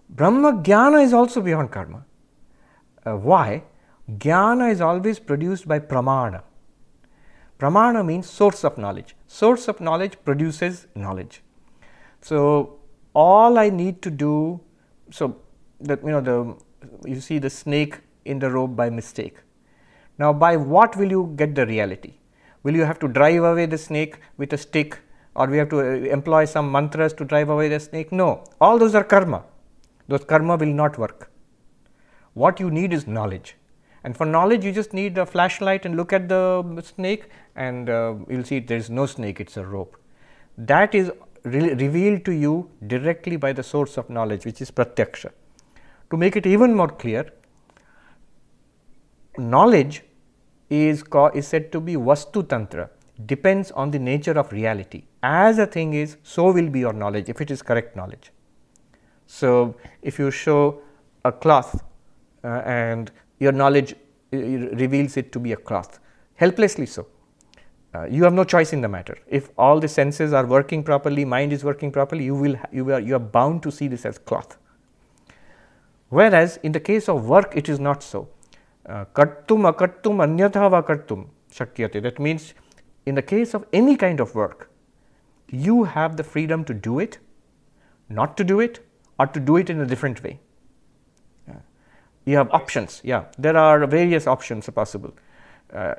Brahma Jnana is also beyond karma. Why? Jnana is always produced by pramana. Pramana means source of knowledge. Source of knowledge produces knowledge. So all I need to do, so that you see the snake in the rope by mistake. Now by what will you get the reality? Will you have to drive away the snake with a stick, or we have to employ some mantras to drive away the snake? No, all those are karma. Those karma will not work. What you need is knowledge, and for knowledge you just need a flashlight and look at the snake, and you'll see there is no snake, it's a rope. That is revealed to you directly by the source of knowledge, which is pratyaksha. To make it even more clear, knowledge is said to be vastu tantra, depends on the nature of reality. As a thing is, so will be your knowledge if it is correct knowledge. So if you show a cloth and your knowledge reveals it to be a cloth, helplessly so, you have no choice in the matter. If all the senses are working properly, mind is working properly, you are bound to see this as cloth. Whereas in the case of work, it is not so. Kartum akartum anyatha va kartum shakyate. That means in the case of any kind of work, you have the freedom to do it, not to do it, or to do it in a different way. You have options. Yeah, there are various options possible.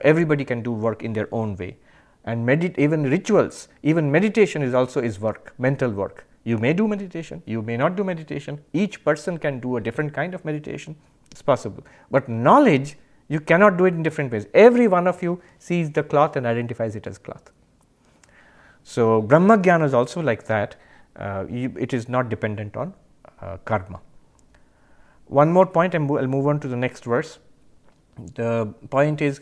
Everybody can do work in their own way, and even rituals, even meditation is work, mental work. You may do meditation, you may not do meditation. Each person can do a different kind of meditation. It's possible, but knowledge, you cannot do it in different ways. Every one of you sees the cloth and identifies it as cloth. So Brahma Jnana is also like that. It is not dependent on karma. One more point, and I'll move on to the next verse. The point is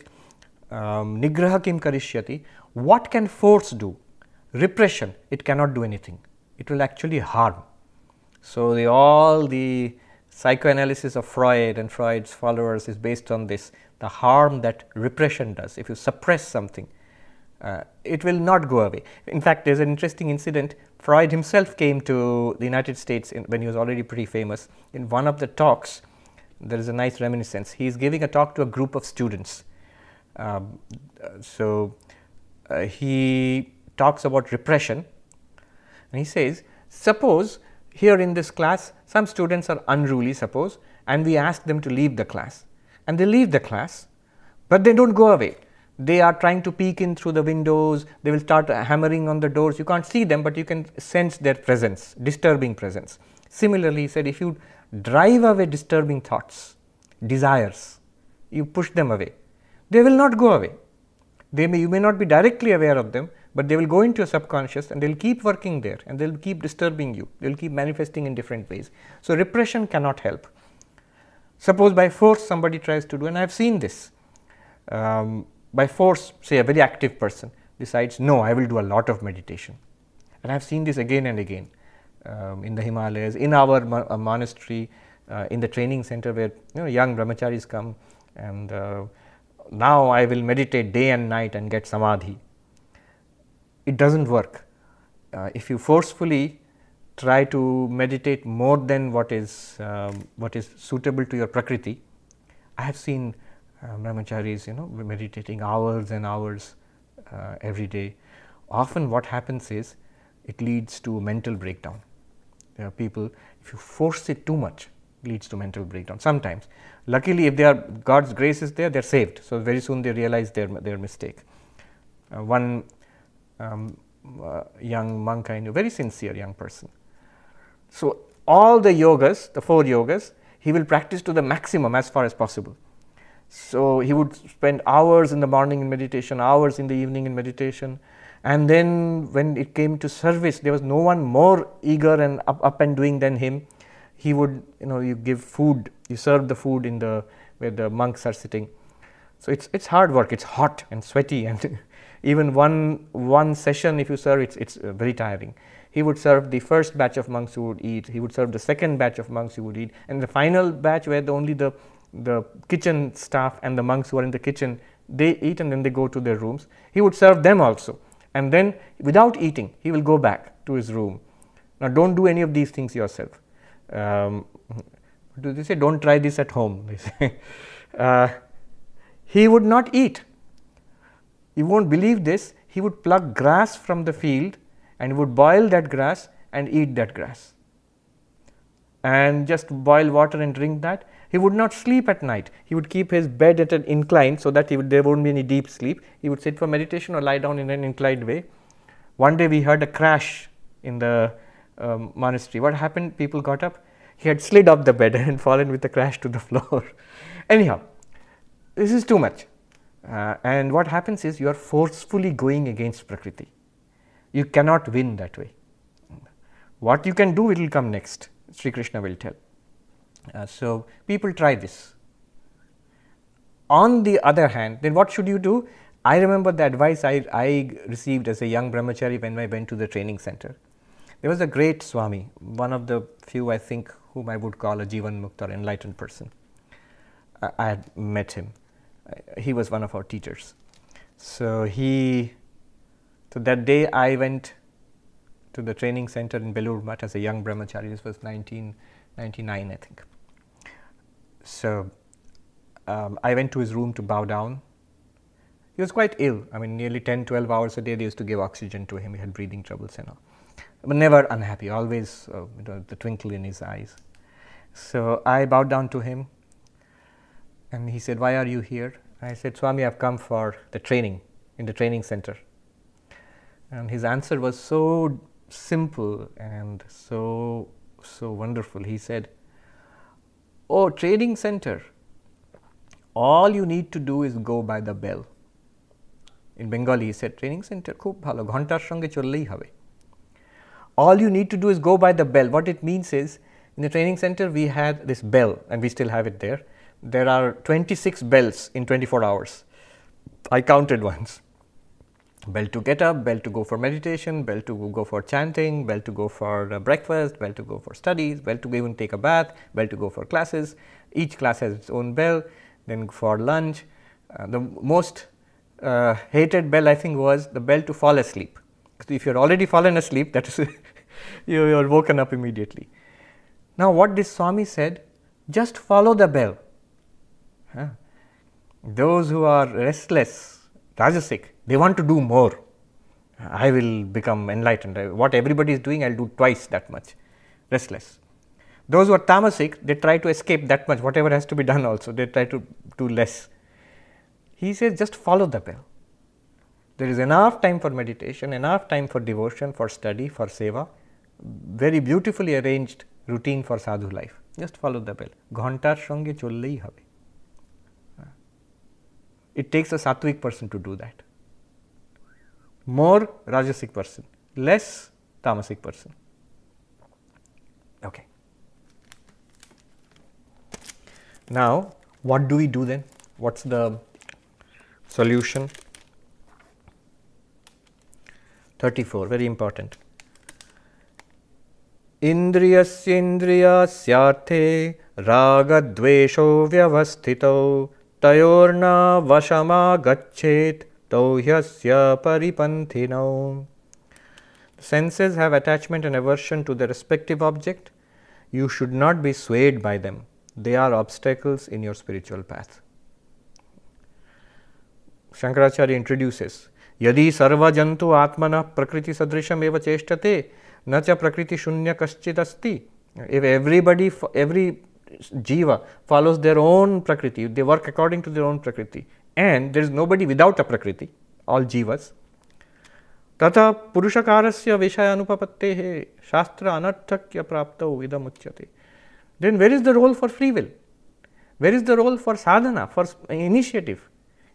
nigrahaḥ kariṣhyati. What can force do? Repression, it cannot do anything. It will actually harm. So all the psychoanalysis of Freud and Freud's followers is based on this, the harm that repression does. If you suppress something, it will not go away. In fact, there's an interesting incident. Freud himself came to the United States when he was already pretty famous. In one of the talks, there is a nice reminiscence. He is giving a talk to a group of students. He talks about repression, and he says, suppose here in this class some students are unruly, suppose, and we ask them to leave the class, and they leave the class, but they don't go away. They are trying to peek in through the windows, they will start hammering on the doors. You can't see them, but you can sense their presence, disturbing presence. Similarly, he said, if you drive away disturbing thoughts, desires, you push them away, they will not go away. You may not be directly aware of them, but they will go into your subconscious and they will keep working there and they will keep disturbing you. They will keep manifesting in different ways. So, repression cannot help. Suppose by force somebody tries to do, and I have seen this, by force, say a very active person decides, no, I will do a lot of meditation. And I have seen this again and again in the Himalayas, in our monastery, in the training center where young brahmacharis come, and now I will meditate day and night and get samadhi. It doesn't work. If you forcefully try to meditate more than what is suitable to your prakriti, I have seen brahmacharis, meditating hours and hours every day. Often what happens is it leads to mental breakdown. There are people, if you force it too much, it leads to mental breakdown. Sometimes, luckily, if God's grace is there, they are saved. So very soon they realize their mistake. One young monk I knew, very sincere young person. So all the yogas, the 4 yogas, he will practice to the maximum as far as possible. So he would spend hours in the morning in meditation, hours in the evening in meditation, and then when it came to service, there was no one more eager and up and doing than him. He would, you give food, you serve the food where the monks are sitting. So it's hard work, it's hot and sweaty, and even one session if you serve, it's very tiring. He would serve the first batch of monks who would eat, he would serve the second batch of monks who would eat, and the final batch where only the kitchen staff and the monks who are in the kitchen, they eat and then they go to their rooms. He would serve them also, and then without eating, he will go back to his room. Now don't do any of these things yourself. Do they say don't try this at home? They say. He would not eat. You won't believe this. He would pluck grass from the field and would boil that grass and eat that grass, and just boil water and drink that. He would not sleep at night. He would keep his bed at an incline so that there won't be any deep sleep. He would sit for meditation or lie down in an inclined way. One day we heard a crash in the monastery. What happened? People got up. He had slid off the bed and fallen with a crash to the floor. Anyhow, this is too much. And what happens is you are forcefully going against Prakriti. You cannot win that way. What you can do, it will come next. Sri Krishna will tell. So people try this. On the other hand, then what should you do? I remember the advice I received as a young brahmachari when I went to the training center. There was a great Swami, one of the few I think whom I would call a Jivan Mukta or enlightened person. I had met him. He was one of our teachers. So that day I went to the training center in Belur Math as a young brahmachari. This was 1999, I think. So I went to his room to bow down. He was quite ill. I mean, nearly 10-12 hours a day they used to give oxygen to him. He had breathing troubles and all. But never unhappy, always the twinkle in his eyes. So I bowed down to him and he said, "Why are you here?" I said, "Swami, I've come for the training in the training center." And his answer was so simple and so wonderful. He said, "Oh, training center, all you need to do is go by the bell." In Bengali he said, "Training center khub bhalo, ghantar sange chollei hobe." All you need to do is go by the bell. What it means is, in the training center we had this bell and we still have it there. There are 26 bells in 24 hours. I counted once. Bell to get up, bell to go for meditation, bell to go for chanting, bell to go for breakfast, bell to go for studies, bell to even take a bath, bell to go for classes. Each class has its own bell. Then for lunch. The most hated bell I think was the bell to fall asleep. If you're already fallen asleep, that is you are woken up immediately. Now what this Swami said, just follow the bell. Those who are restless, rajasic, they want to do more. I will become enlightened. What everybody is doing, I'll do twice that much. Restless. Those who are tamasic, they try to escape that much. Whatever has to be done also, they try to do less. He says, just follow the bell. There is enough time for meditation, enough time for devotion, for study, for seva. Very beautifully arranged routine for sadhu life. Just follow the bell. Ghantar sange chollei habe. It takes a sattvic person to do that. More rajasic person, less tamasic person. Okay. Now, what do we do then? What's the solution? 34, very important. Indriyasyendriyasyarthe raga dvesho vyavasthito tayorna vashama gachet tauhyasya paripanthino. The senses have attachment and aversion to the respective object. You should not be swayed by them. They are obstacles in your spiritual path. Shankaracharya introduces, Yadi sarva-jñāna-vimūḍhāns atmana prakriti sadṛiśhaṁ eva cheṣhṭate nacha prakriti shunya kaśchit asti. If every jiva follows their own prakriti, they work according to their own prakriti, and there is nobody without a prakriti, all jivas. Tata purushakarasya vishaya-anupapattehe shastra anarthakya praptau idam uchyate. Then where is the role for free will? Where is the role for sadhana, for initiative?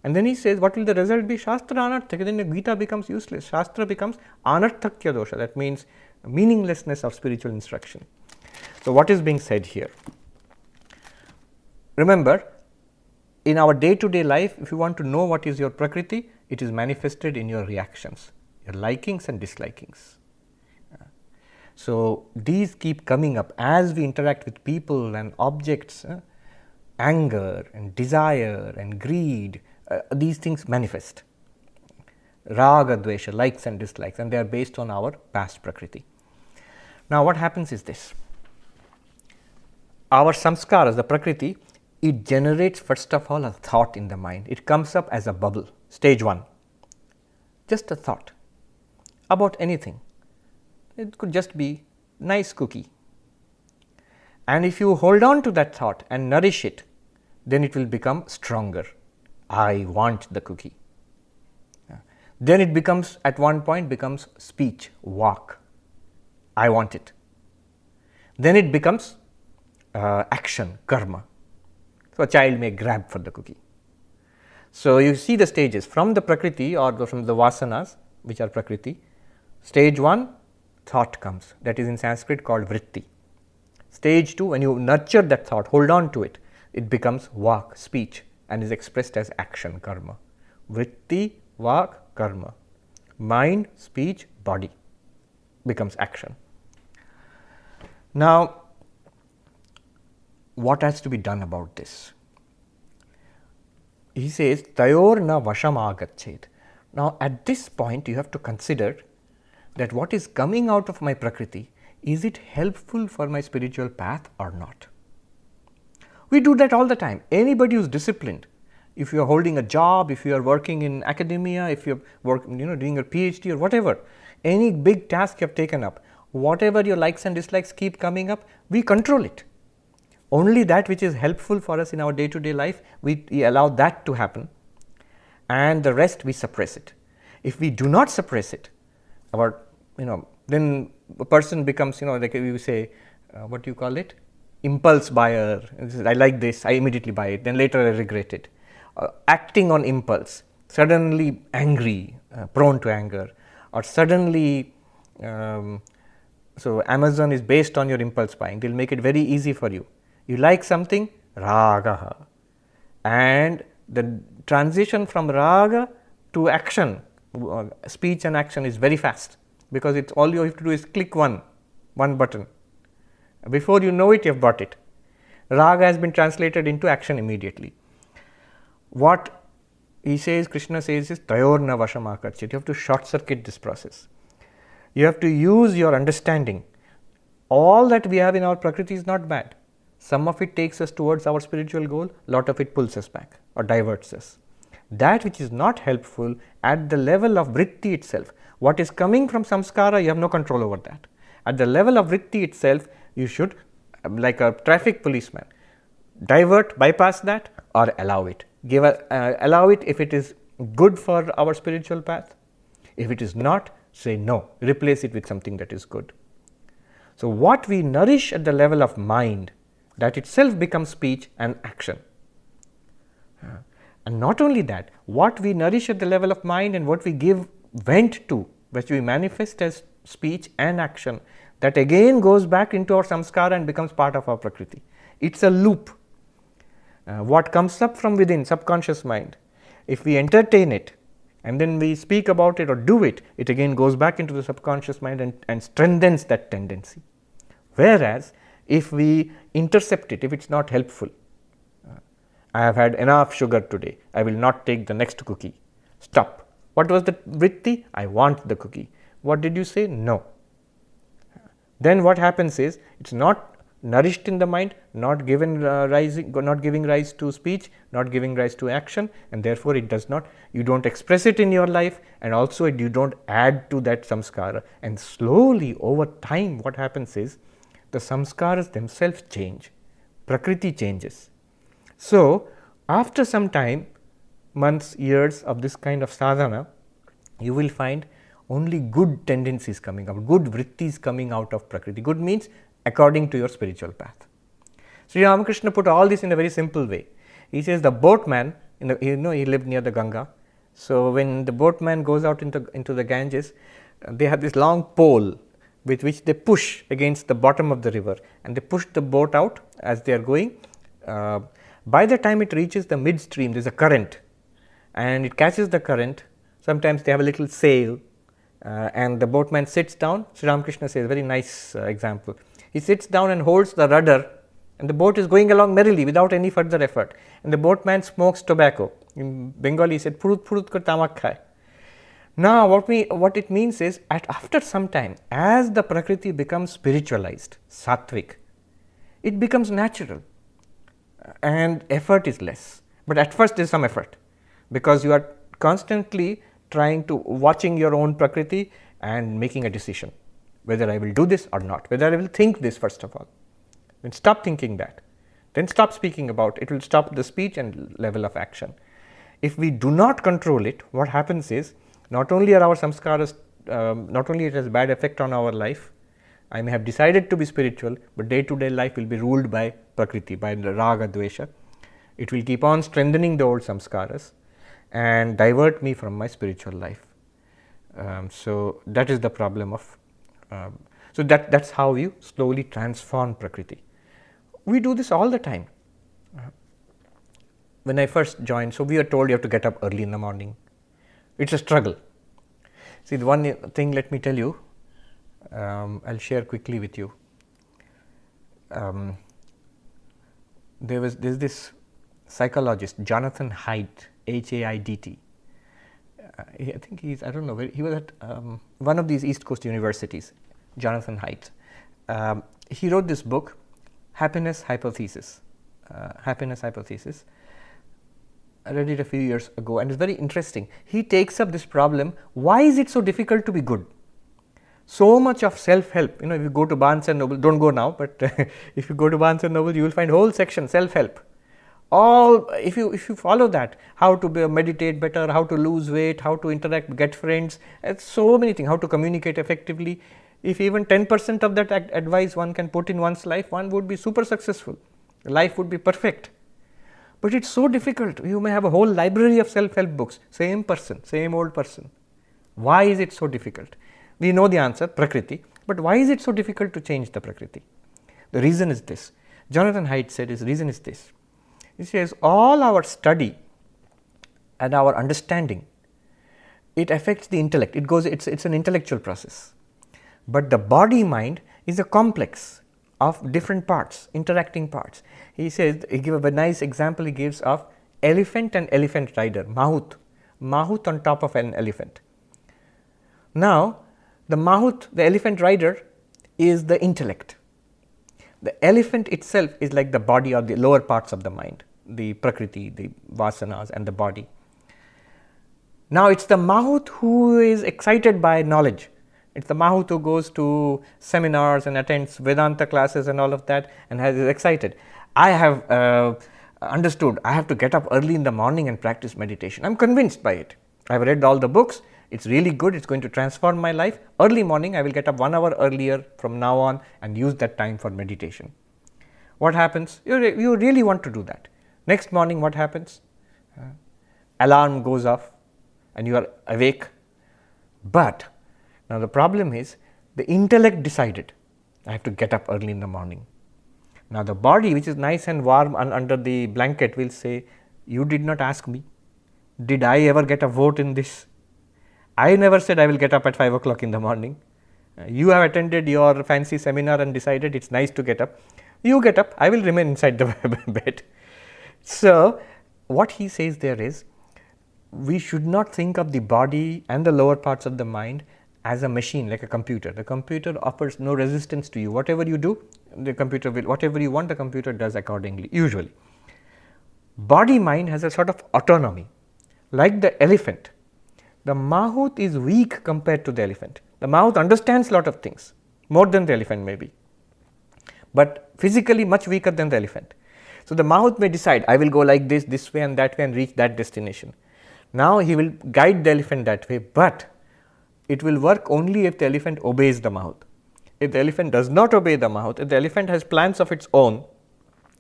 And then he says, what will the result be? Shastra anarthakya. Then the Gita becomes useless. Shastra becomes anarthakya dosha. That means meaninglessness of spiritual instruction. So what is being said here? Remember, in our day-to-day life, if you want to know what is your prakriti, it is manifested in your reactions, your likings and dislikings. So these keep coming up as we interact with people and objects, anger and desire and greed, these things manifest. Raga, dvesha, likes and dislikes, and they are based on our past prakriti. Now what happens is this. Our samskaras, the prakriti, it generates first of all a thought in the mind. It comes up as a bubble, stage 1. Just a thought about anything. It could just be nice cookie. And if you hold on to that thought and nourish it, then it will become stronger. I want the cookie. Then it becomes, at one point, becomes speech, vak. I want it. Then it becomes action, karma. So a child may grab for the cookie. So you see the stages from the prakriti or from the vasanas, which are prakriti. Stage 1, thought comes. That is in Sanskrit called vritti. Stage 2, when you nurture that thought, hold on to it, it becomes vak, speech, and is expressed as action, karma. Vritti, vak, karma. Mind, speech, body becomes action. Now, what has to be done about this? He says, tayor na vasham agachet. Now, at this point, you have to consider that what is coming out of my prakriti, is it helpful for my spiritual path or not? We do that all the time. Anybody who's disciplined, if you are holding a job, if you are working in academia, if you are doing a PhD or whatever, any big task you have taken up, whatever your likes and dislikes keep coming up, we control it. Only that which is helpful for us in our day-to-day life, we allow that to happen, and the rest we suppress it. If we do not suppress it, then a person becomes, like we say, what do you call it? Impulse buyer. I like this, I immediately buy it, then later I regret it. Acting on impulse, suddenly angry, prone to anger, or suddenly, so Amazon is based on your impulse buying. They'll make it very easy for you. You like something, raga, and the transition from raga to action, speech and action is very fast, because it's all you have to do is click one button. Before you know it, you have bought it. Raga has been translated into action immediately. What he says, Krishna says is, tayor na vasham akachet. You have to short circuit this process. You have to use your understanding. All that we have in our Prakriti is not bad. Some of it takes us towards our spiritual goal, lot of it pulls us back or diverts us. That which is not helpful at the level of vritti itself, what is coming from samskara, you have no control over that. At the level of vritti itself, you should, like a traffic policeman, divert, bypass that, or allow it. Allow it if it is good for our spiritual path. If it is not, say no, replace it with something that is good. So what we nourish at the level of mind, that itself becomes speech and action. And not only that, what we nourish at the level of mind and what we give vent to, which we manifest as speech and action, that again goes back into our samskara and becomes part of our Prakriti. It's a loop. What comes up from within, subconscious mind, if we entertain it and then we speak about it or do it, it again goes back into the subconscious mind and strengthens that tendency. Whereas, if we intercept it, if it's not helpful, I have had enough sugar today, I will not take the next cookie. Stop. What was the vritti? I want the cookie. What did you say? No. Then what happens is, it's not nourished in the mind, not giving rise to speech, not giving rise to action, and therefore it does not, you don't express it in your life, and also you don't add to that samskara. And slowly over time what happens is, the samskaras themselves change, Prakriti changes. So after some time, months, years of this kind of sadhana, you will find only good tendencies coming out, good vrittis coming out of Prakriti. Good means according to your spiritual path. Sri Ramakrishna put all this in a very simple way. He says the boatman, he lived near the Ganga. So when the boatman goes out into the Ganges, they have this long pole with which they push against the bottom of the river, and they push the boat out as they are going. By the time it reaches the midstream, there is a current, and it catches the current. Sometimes they have a little sail, and the boatman sits down. Sri Ramakrishna says, very nice example. He sits down and holds the rudder, and the boat is going along merrily without any further effort. And the boatman smokes tobacco. In Bengali, he said, "Purut purut kar tamak khai." Now, what it means is, after some time, as the Prakriti becomes spiritualized, sattvic, it becomes natural, and effort is less. But at first, there is some effort, because you are constantly trying to watching your own Prakriti and making a decision, whether I will do this or not, whether I will think this first of all. Then stop thinking that. Then stop speaking about it. It will stop the speech and level of action. If we do not control it, what happens is, not only are our samskaras, not only it has bad effect on our life, I may have decided to be spiritual, but day-to-day life will be ruled by Prakriti, by the raga, dvesha. It will keep on strengthening the old samskaras and divert me from my spiritual life. So that is the problem of, so that's how you slowly transform Prakriti. We do this all the time. When I first joined, so we are told you have to get up early in the morning. It's a struggle. See, the one thing, let me tell you, I'll share quickly with you. There's this psychologist, Jonathan Haidt, H-A-I-D-T. I think I don't know, he was at one of these East Coast universities, Jonathan Haidt. He wrote this book, Happiness Hypothesis. I read it a few years ago, and it's very interesting. He takes up this problem, why is it so difficult to be good? So much of self-help, if you go to Barnes and Noble, don't go now, but if you go to Barnes and Noble, you will find whole section, self-help. All, if you follow that, how to meditate better, how to lose weight, how to interact, get friends, so many things, how to communicate effectively. If even 10% of that advice one can put in one's life, one would be super successful. Life would be perfect. But it's so difficult. You may have a whole library of self-help books, same person, same old person. Why is it so difficult? We know the answer, Prakriti, but why is it so difficult to change the Prakriti? The reason is this. Jonathan Haidt said his reason is this. He says all our study and our understanding, it affects the intellect. It's an intellectual process. But the body-mind is a complex of different parts, interacting parts. He says, he gives a nice example he gives of elephant and elephant rider, Mahut on top of an elephant. Now, The mahut, the elephant rider, is the intellect. The elephant itself is like the body or the lower parts of the mind, the prakriti, the vasanas and the body. Now it's the mahut who is excited by knowledge. It's the mahut who goes to seminars and attends Vedanta classes and all of that and is excited. I have understood I have to get up early in the morning and practice meditation. I'm convinced by it. I've read all the books. It's really good. It's going to transform my life. Early morning, I will get up 1 hour earlier from now on and use that time for meditation. What happens? You really want to do that. Next morning, what happens? Alarm goes off and you are awake. But now the problem is the intellect decided I have to get up early in the morning. Now the body, which is nice and warm and under the blanket, will say, you did not ask me. Did I ever get a vote in this? I never said I will get up at 5 o'clock in the morning. You have attended your fancy seminar and decided it's nice to get up. You get up, I will remain inside the bed. So what he says there is, we should not think of the body and the lower parts of the mind as a machine, like a computer. The computer offers no resistance to you. Whatever you do, the computer will, whatever you want, the computer does accordingly, usually. Body mind has a sort of autonomy. Like the elephant, the mahut is weak compared to the elephant. The mahut understands a lot of things, more than the elephant maybe, but physically much weaker than the elephant. So the mahut may decide, I will go like this way and that way and reach that destination. Now he will guide the elephant that way, but it will work only if the elephant obeys the mahut. If the elephant does not obey the mahut, if the elephant has plans of its own,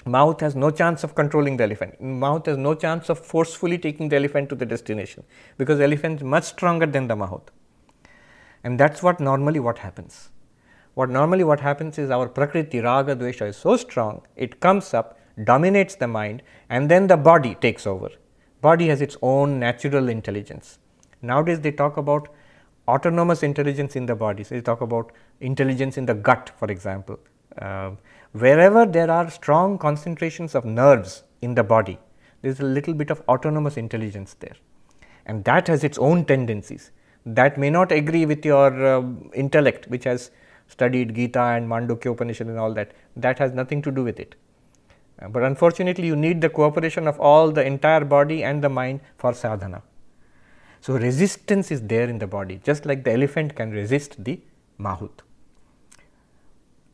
mahut has no chance of controlling the elephant. Mahut has no chance of forcefully taking the elephant to the destination, because the elephant is much stronger than the mahut. And that's what normally what happens. What happens is our prakriti, raga, dvesha is so strong, it comes up, dominates the mind, and then the body takes over. Body has its own natural intelligence. Nowadays they talk about autonomous intelligence in the body. So they talk about intelligence in the gut, for example. Wherever there are strong concentrations of nerves in the body, there is a little bit of autonomous intelligence there, and that has its own tendencies. That may not agree with your intellect, which has studied Gita and Mandukya Upanishad and all that. That has nothing to do with it. But unfortunately, you need the cooperation of all the entire body and the mind for sadhana. So resistance is there in the body, just like the elephant can resist the mahut.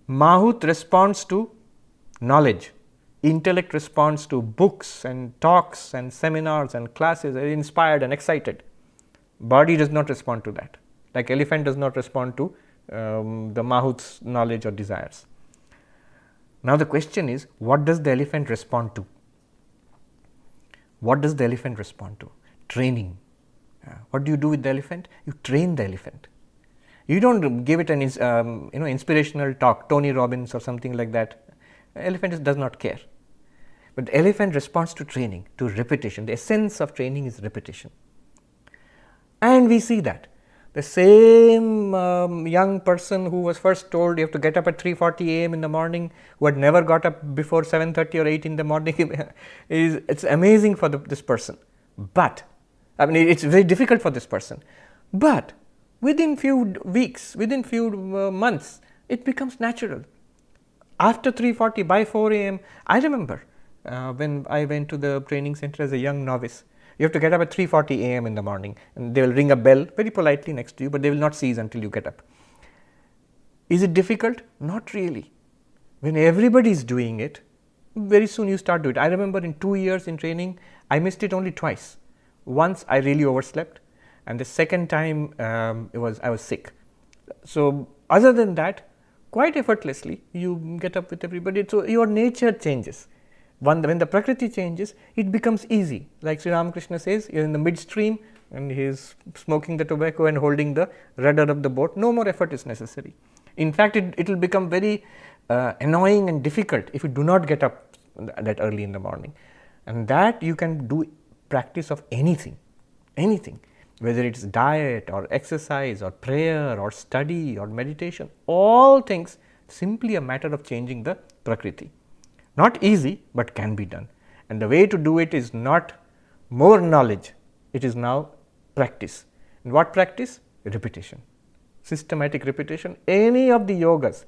Mahut responds to knowledge. Intellect responds to books and talks and seminars and classes, inspired and excited. Body does not respond to that. Like elephant does not respond to the mahut's knowledge or desires. Now the question is, what does the elephant respond to? What does the elephant respond to? Training. What do you do with the elephant? You train the elephant. You don't give it an inspirational talk, Tony Robbins or something like that. Elephant does not care. But the elephant responds to training, to repetition. The essence of training is repetition. And we see that. The same young person who was first told you have to get up at 3:40 a.m. in the morning, who had never got up before 7:30 or 8 in the morning, it's amazing for this person. But, I mean, it's very difficult for this person. But within few weeks, within few months, it becomes natural. After 3:40, by 4 a.m., I remember when I went to the training center as a young novice, you have to get up at 3:40 a.m. in the morning, and they will ring a bell very politely next to you, but they will not cease until you get up. Is it difficult? Not really. When everybody is doing it, very soon you start doing it. I remember in 2 years in training, I missed it only twice. Once I really overslept, and the second time I was sick. So other than that, quite effortlessly, you get up with everybody. So your nature changes. When the Prakriti changes, it becomes easy. Like Sri Ramakrishna says, you're in the midstream and he is smoking the tobacco and holding the rudder of the boat. No more effort is necessary. In fact, it will become very annoying and difficult if you do not get up that early in the morning. And that you can do practice of anything, whether it's diet or exercise or prayer or study or meditation, all things simply a matter of changing the Prakriti. Not easy, but can be done. And the way to do it is not more knowledge, it is now practice. And what practice? Repetition. systematic repetition. Any of the yogas,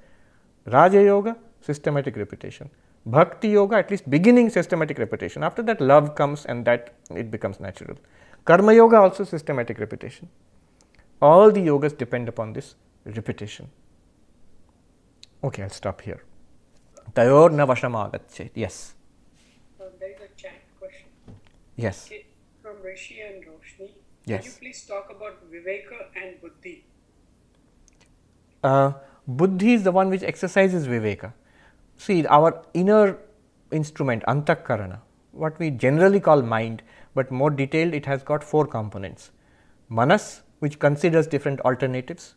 Raja Yoga, systematic repetition. Bhakti Yoga, at least beginning systematic repetition. After that, love comes and that it becomes natural. Karma Yoga also systematic repetition. All the yogas depend upon this repetition. Okay, I'll stop here. Tayor na vashamagachet. Yes. There is a chat question. Yes. Okay, from Rishi and Roshni. Yes. Can you please talk about Viveka and Buddhi? Buddhi is the one which exercises Viveka. See, our inner instrument, Antakarana, what we generally call mind, but more detailed, it has got 4 components. Manas, which considers different alternatives.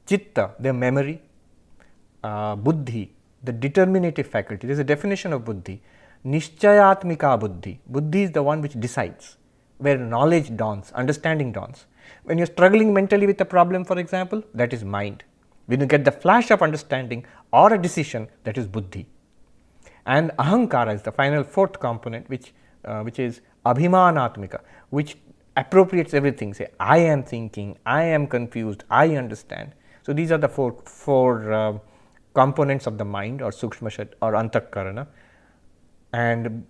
Chitta, the memory. Buddhi, the determinative faculty. There is a definition of Buddhi. Nishchayatmika Buddhi. Buddhi is the one which decides, where knowledge dawns, understanding dawns. When you are struggling mentally with a problem, for example, that is mind. When you get the flash of understanding or a decision, that is Buddhi. And Ahankara is the final 4th component, which is Abhimanatmika, which appropriates everything. Say, I am thinking, I am confused, I understand. So these are the four components of the mind, or Sukshma or Antakarana. And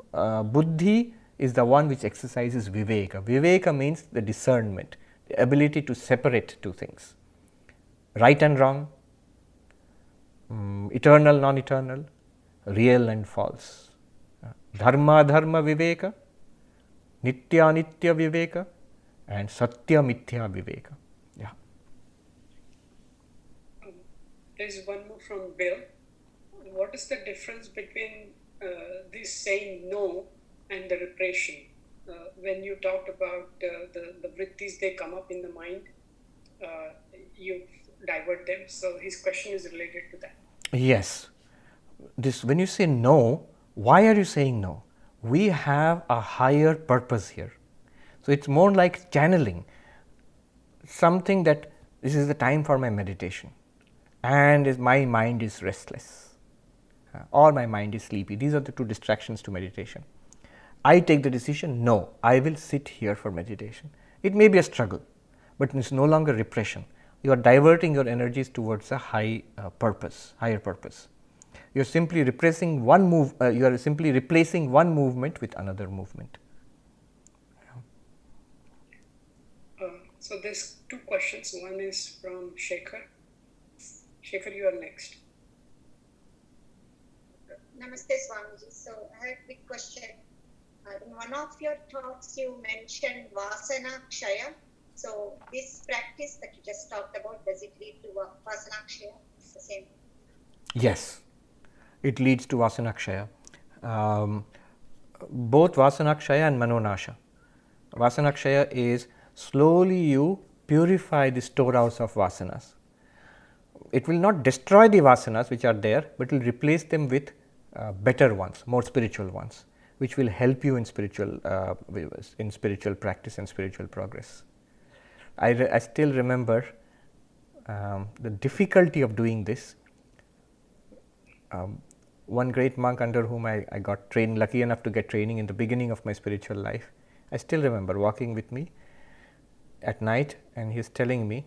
Buddhi is the one which exercises Viveka. Viveka means the discernment, the ability to separate 2 things. Right and wrong, eternal, non-eternal, real and false. Dharma, dharma viveka, nitya, nitya viveka, and satya, mithya viveka. Yeah. There is one more from Bill. What is the difference between this saying no and the repression? When you talked about the vrittis, they come up in the mind, you divert them. So his question is related to that. Yes. When you say no, why are you saying no? We have a higher purpose here. So it's more like channeling something that this is the time for my meditation, and my mind is restless or my mind is sleepy. These are the 2 distractions to meditation. I take the decision, no, I will sit here for meditation. It may be a struggle, but it's no longer repression. You are diverting your energies towards a higher purpose. You are simply replacing one movement with another movement. So there's 2 questions. One is from Shekhar. Shekhar, you are next. Namaste Swamiji. So I have a quick question. In one of your talks, you mentioned vasana kshaya. So this practice that you just talked about, does it lead to vasana kshaya? It's the same. Yes, it leads to vasana kshaya. Both vasana kshaya and manonasha. Vasana kshaya is slowly you purify the storehouse of vasanas. It will not destroy the vasanas which are there, but will replace them with better ones, more spiritual ones, which will help you in spiritual practice and spiritual progress. I still remember the difficulty of doing this. One great monk under whom I got trained, lucky enough to get training in the beginning of my spiritual life, I still remember walking with me at night, and he is telling me,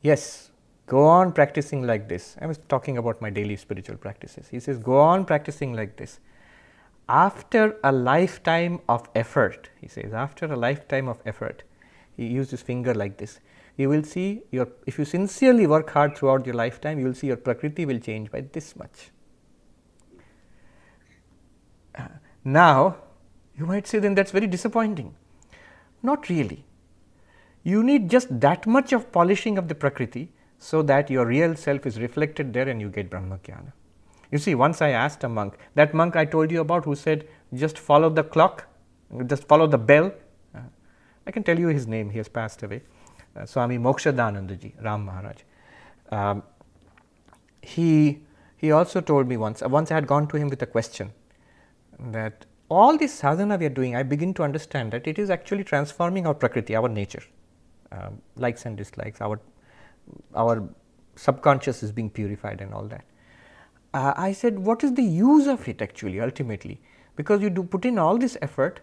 yes, go on practicing like this. I was talking about my daily spiritual practices. He says, go on practicing like this. After a lifetime of effort, he says, after a lifetime of effort, he used his finger like this. You will see if you sincerely work hard throughout your lifetime, you will see your Prakriti will change by this much. Now, you might say, then that's very disappointing. Not really. You need just that much of polishing of the Prakriti so that your real self is reflected there and you get Brahma-jnana. You see, once I asked a monk, that monk I told you about who said, just follow the clock, just follow the bell. I can tell you his name, he has passed away. Swami Mokshadanandaji, Ram Maharaj. He also told me once I had gone to him with a question, that all this sadhana we are doing, I begin to understand that it is actually transforming our Prakriti, our nature, likes and dislikes, our subconscious is being purified and all that. I said, what is the use of it actually ultimately? Because you do put in all this effort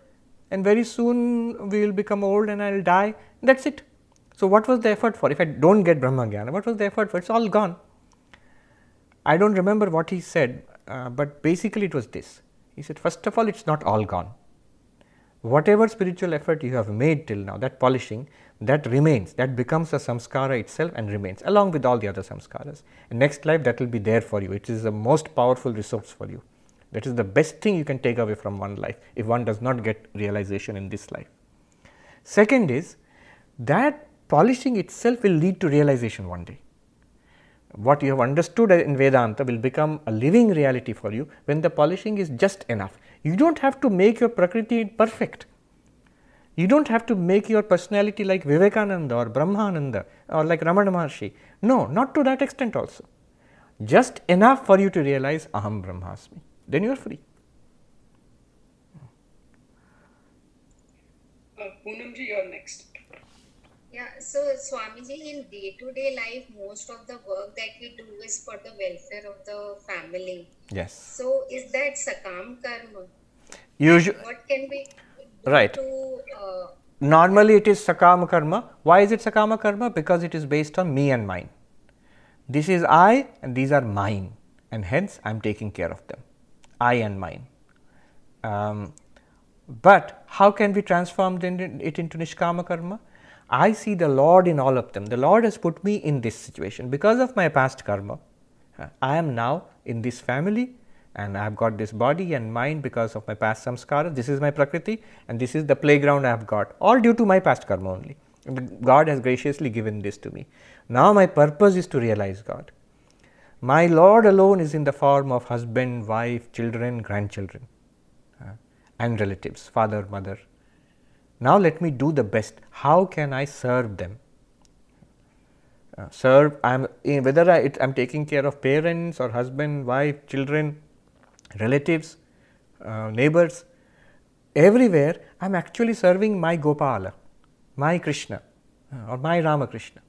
and very soon we will become old and I will die, that's it. So what was the effort for? If I don't get Brahma-jnana, what was the effort for? It's all gone. I don't remember what he said, but basically it was this. He said, first of all, it's not all gone. Whatever spiritual effort you have made till now, that polishing, that remains, that becomes a samskara itself and remains, along with all the other samskaras. In next life, that will be there for you. It is the most powerful resource for you. That is the best thing you can take away from one life, if one does not get realization in this life. Second is, that polishing itself will lead to realization one day. What you have understood in Vedanta will become a living reality for you when the polishing is just enough. You don't have to make your Prakriti perfect. You don't have to make your personality like Vivekananda or Brahmananda or like Ramana Maharshi. No, not to that extent also. Just enough for you to realize Aham Brahmasmi. Then you are free. Poonamji, you're next. Yeah, so Swamiji, in day-to-day life, most of the work that we do is for the welfare of the family. Yes. So is that sakam karma? What can we do Right. to... Normally it is sakama karma. Why is it sakama karma? Because it is based on me and mine. This is I and these are mine, and hence I am taking care of them. I and mine. But how can we transform it into nishkama karma? I see the Lord in all of them. The Lord has put me in this situation. Because of my past karma, I am now in this family and I have got this body and mind because of my past samskara. This is my Prakriti and this is the playground I have got, all due to my past karma only. God has graciously given this to me. Now my purpose is to realize God. My Lord alone is in the form of husband, wife, children, grandchildren, and relatives, father, mother. Now let me do the best. How can I serve them? Whether I'm taking care of parents or husband, wife, children, relatives, neighbors, everywhere I'm actually serving my Gopala, my Krishna, or my Ramakrishna.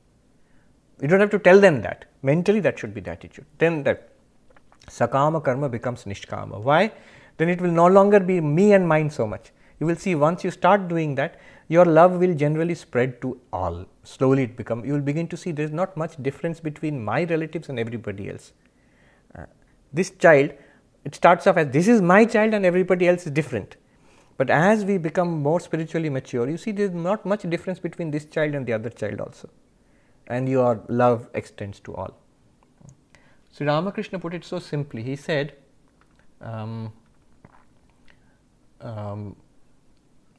You don't have to tell them that. Mentally that should be the attitude. Then that sakama karma becomes nishkama. Why? Then it will no longer be me and mine so much. You will see once you start doing that, your love will generally spread to all. Slowly you will begin to see there is not much difference between my relatives and everybody else. This child, it starts off as this is my child and everybody else is different. But as we become more spiritually mature, you see there is not much difference between this child and the other child also. And your love extends to all. Sri Ramakrishna put it so simply. He said,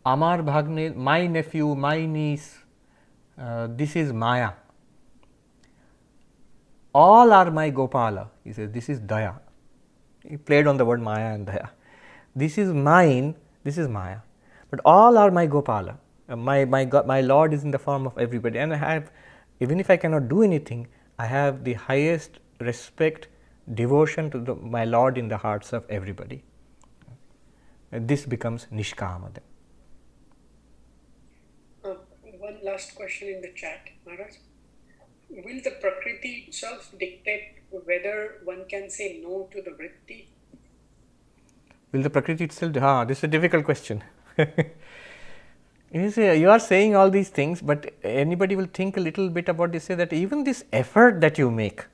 Amar Bhagne, my nephew, my niece, this is Maya. All are my Gopala. He says, this is Daya. He played on the word Maya and Daya. This is mine, this is Maya. But all are my Gopala. My Lord is in the form of everybody. And I have, even if I cannot do anything, I have the highest respect, devotion to my Lord in the hearts of everybody. This becomes nishkama then. One last question in the chat, Maharaj. Will the Prakriti itself dictate whether one can say no to the viddhi? Will the Prakriti itself? This is a difficult question. You are saying all these things, but anybody will think a little bit about this, say that even this effort that you make,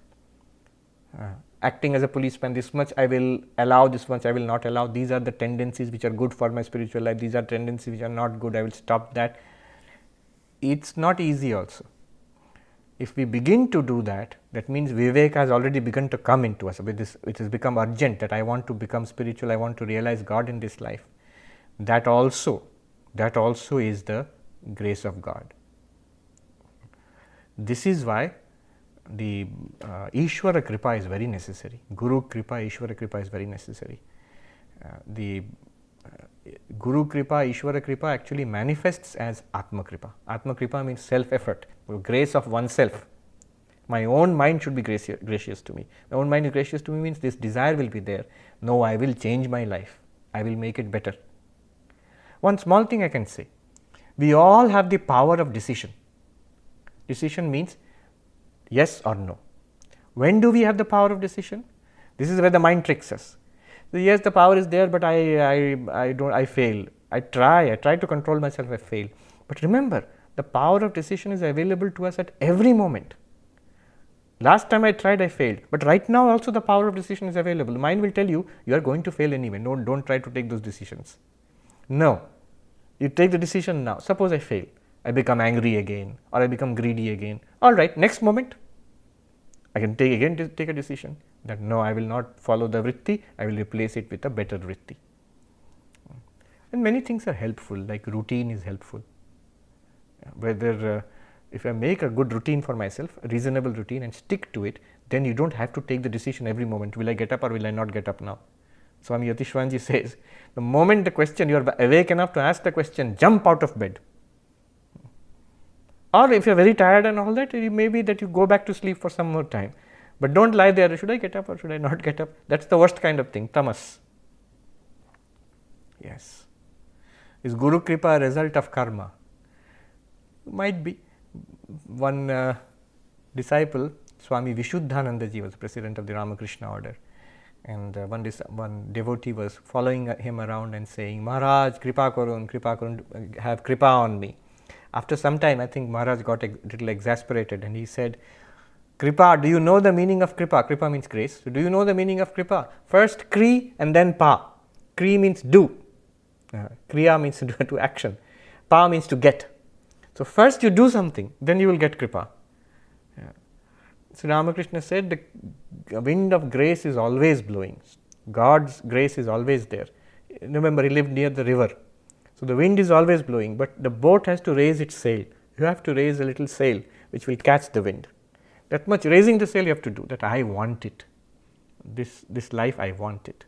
acting as a policeman, this much I will allow, this much I will not allow, these are the tendencies which are good for my spiritual life, these are tendencies which are not good, I will stop that. It's not easy also. If we begin to do that, that means Vivek has already begun to come into us. With this, it has become urgent that I want to become spiritual, I want to realize God in this life. That also is the grace of God. This is why the Ishvara Kripa is very necessary. Guru Kripa, Ishvara Kripa is very necessary. The Guru Kripa, Ishvara Kripa actually manifests as Atma Kripa. Atma Kripa means self-effort, grace of oneself. My own mind should be gracious to me. My own mind is gracious to me means this desire will be there. No, I will change my life. I will make it better. One small thing I can say. We all have the power of decision. Decision means yes or no. When do we have the power of decision? This is where the mind tricks us. Yes, the power is there, but I fail. I try to control myself, I fail. But remember, The power of decision is available to us at every moment. Last time I tried, I failed. But right now also the power of decision is available. The mind will tell you, you are going to fail anyway. No, don't try to take those decisions. No. You take the decision now. Suppose I fail. I become angry again, or I become greedy again. All right, next moment, I can take a decision that no, I will not follow the vritti, I will replace it with a better vritti. And many things are helpful, like routine is helpful. Whether if I make a good routine for myself, a reasonable routine, and stick to it, then you don't have to take the decision every moment. Will I get up or will I not get up now? Swami Yatishwanji says, the moment the question, you are awake enough to ask the question, jump out of bed. Or if you are very tired and all that, it may be that you go back to sleep for some more time. But don't lie there, should I get up or should I not get up? That's the worst kind of thing, tamas. Yes. Is Guru Kripa a result of karma? Might be. One disciple, Swami Vishuddhanandaji, was president of the Ramakrishna order. And one devotee was following him around and saying, Maharaj, kripa karun, have kripa on me. After some time, I think Maharaj got a little exasperated and he said, Kripa, do you know the meaning of kripa? Kripa means grace. So do you know the meaning of kripa? First kri and then pa. Kri means do. Kriya means to action. Pa means to get. So first you do something, then you will get kripa. So Ramakrishna said the wind of grace is always blowing. God's grace is always there. Remember, he lived near the river. So the wind is always blowing, but the boat has to raise its sail. You have to raise a little sail which will catch the wind. That much raising the sail you have to do, that I want it. This life, I want it.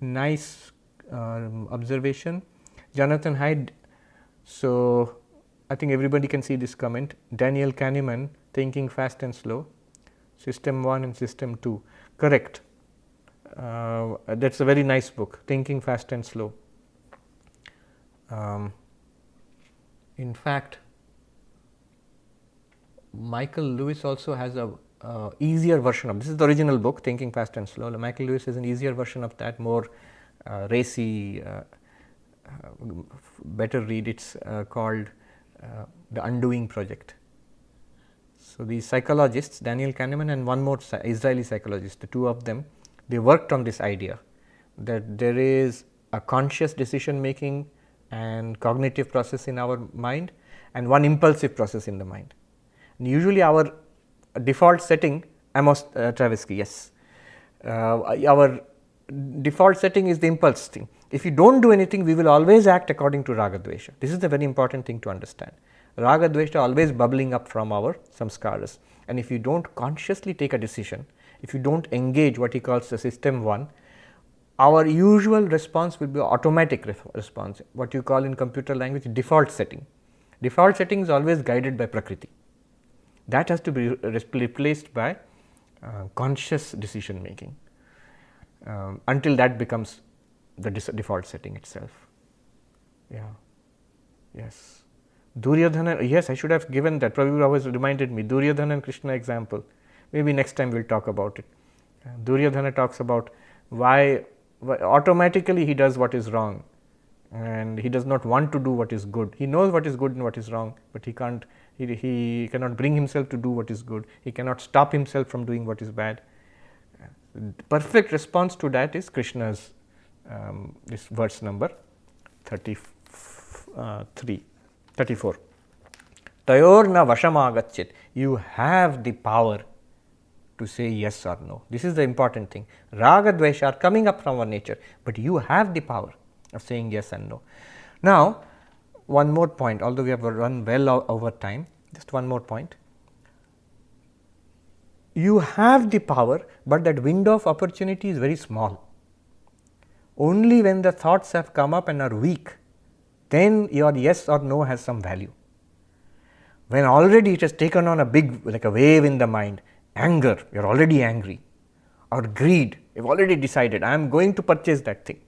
Nice observation. Jonathan Hyde. So I think everybody can see this comment. Daniel Kahneman, Thinking Fast and Slow, System 1 and System 2. Correct. That's a very nice book, Thinking Fast and Slow. In fact, Michael Lewis also has a easier version of this. Is the original book, Thinking Fast and Slow. Michael Lewis has an easier version of that, more racy, better read. It's called The Undoing Project. So these psychologists, Daniel Kahneman and one more Israeli psychologist, the two of them, they worked on this idea that there is a conscious decision making and cognitive process in our mind and one impulsive process in the mind. And usually our default setting, Amos Tversky, yes, our default setting is the impulse thing. If you don't do anything, we will always act according to Raga Dvesha. This is the very important thing to understand. Raga Dvesha always bubbling up from our samskaras, and if you don't consciously take a decision, if you don't engage what he calls the system 1, our usual response will be automatic response, what you call in computer language default setting. Default setting is always guided by Prakriti. That has to be replaced by conscious decision making until that becomes the default setting itself. Yeah. Yes. Duryodhana, yes, I should have given that. Prabhu always reminded me, Duryodhana and Krishna example. Maybe next time we will talk about it. Duryodhana talks about why automatically he does what is wrong and he does not want to do what is good. He knows what is good and what is wrong, but he cannot bring himself to do what is good. He cannot stop himself from doing what is bad. Perfect response to that is Krishna's this verse number 34. Tayor na vashamagacchit. You have the power to say yes or no. This is the important thing. Raga Dvesha are coming up from our nature, but you have the power of saying yes and no. Now, one more point, although we have run well over time, just one more point. You have the power, but that window of opportunity is very small. Only when the thoughts have come up and are weak, then your yes or no has some value. When already it has taken on a big, like a wave in the mind, anger, you are already angry, or greed, you have already decided, I am going to purchase that thing,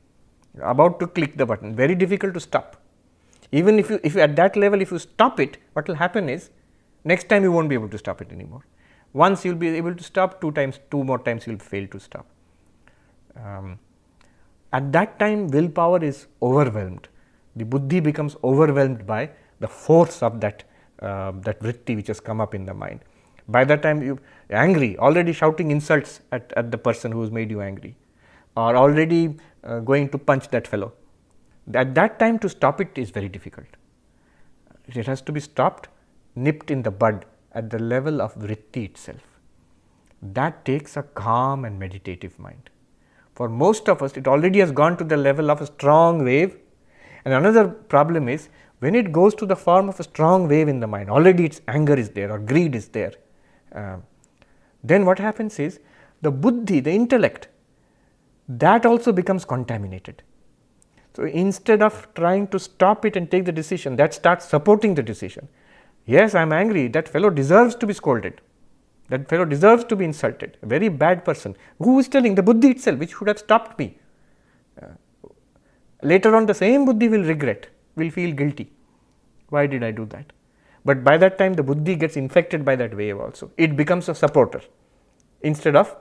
you are about to click the button, very difficult to stop. Even if you at that level, if you stop it, what will happen is, next time you won't be able to stop it anymore. Once you will be able to stop, two more times you will fail to stop. At that time, willpower is overwhelmed. The buddhi becomes overwhelmed by the force of that vritti which has come up in the mind. By that time you angry, already shouting insults at the person who has made you angry, or already going to punch that fellow. At that time to stop it is very difficult. It has to be stopped, nipped in the bud at the level of vritti itself. That takes a calm and meditative mind. For most of us, it already has gone to the level of a strong wave. And another problem is, when it goes to the form of a strong wave in the mind, already its anger is there or greed is there. Then what happens is, the buddhi, the intellect, that also becomes contaminated. So instead of trying to stop it and take the decision, that starts supporting the decision. Yes, I am angry, that fellow deserves to be scolded. That fellow deserves to be insulted. A very bad person. Who is telling? The buddhi itself, which should have stopped me. Later on, the same buddhi will regret, will feel guilty. Why did I do that? But by that time, the buddhi gets infected by that wave also. It becomes a supporter instead of.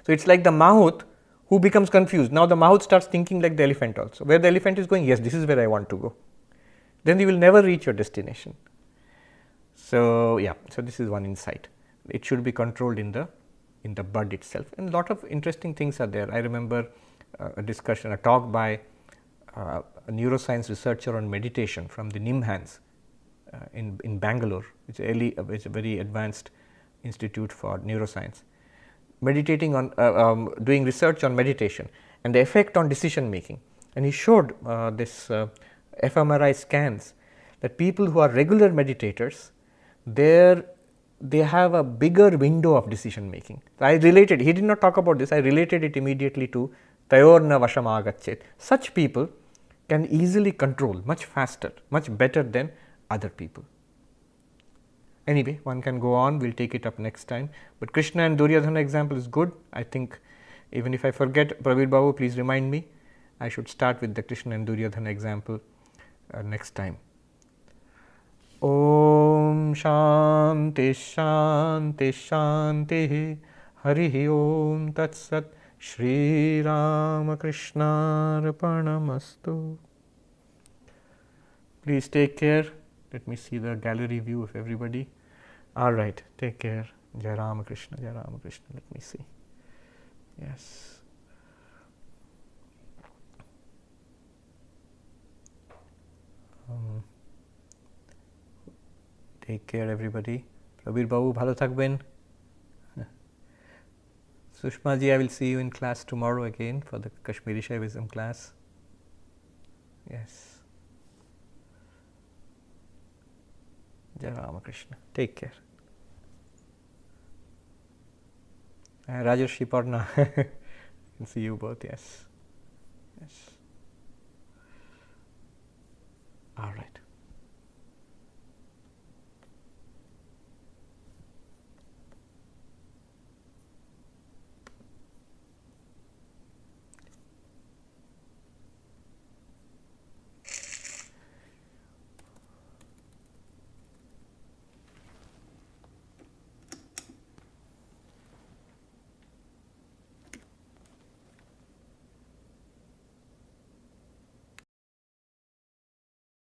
So it's like the mahout who becomes confused. Now the mahout starts thinking like the elephant also. Where the elephant is going, yes, this is where I want to go. Then you will never reach your destination. So yeah, so this is one insight. It should be controlled in the bud itself, and a lot of interesting things are there. I remember a discussion, a talk by a neuroscience researcher on meditation from the NIMHANS in Bangalore. It's a very advanced institute for neuroscience. Meditating on doing research on meditation and the effect on decision making, and he showed this fMRI scans that people who are regular meditators, they have a bigger window of decision making. I related, he did not talk about this, I related it immediately to tayorna vashamagachet. Such people can easily control much faster, much better than other people. Anyway, one can go on, we will take it up next time. But Krishna and Duryodhana example is good. I think even if I forget, Pravir Babu, please remind me. I should start with the Krishna and Duryodhana example next time. Om Shanti Shanti Shanti Harihi Om Tat Sat Shri Ramakrishna Arpanamastu. Please take care. Let me see the gallery view of everybody. All right, take care. Jai Ramakrishna, Jai Ramakrishna. Let me see. Yes. Take care, everybody. Prabir Babu, bhalo thakben. Sushma ji, I will see you in class tomorrow again for the Kashmiri Shaivism class. Yes. Jai Ramakrishna. Take care. Rajarshi Parna. I can see you both, yes. Yes. All right.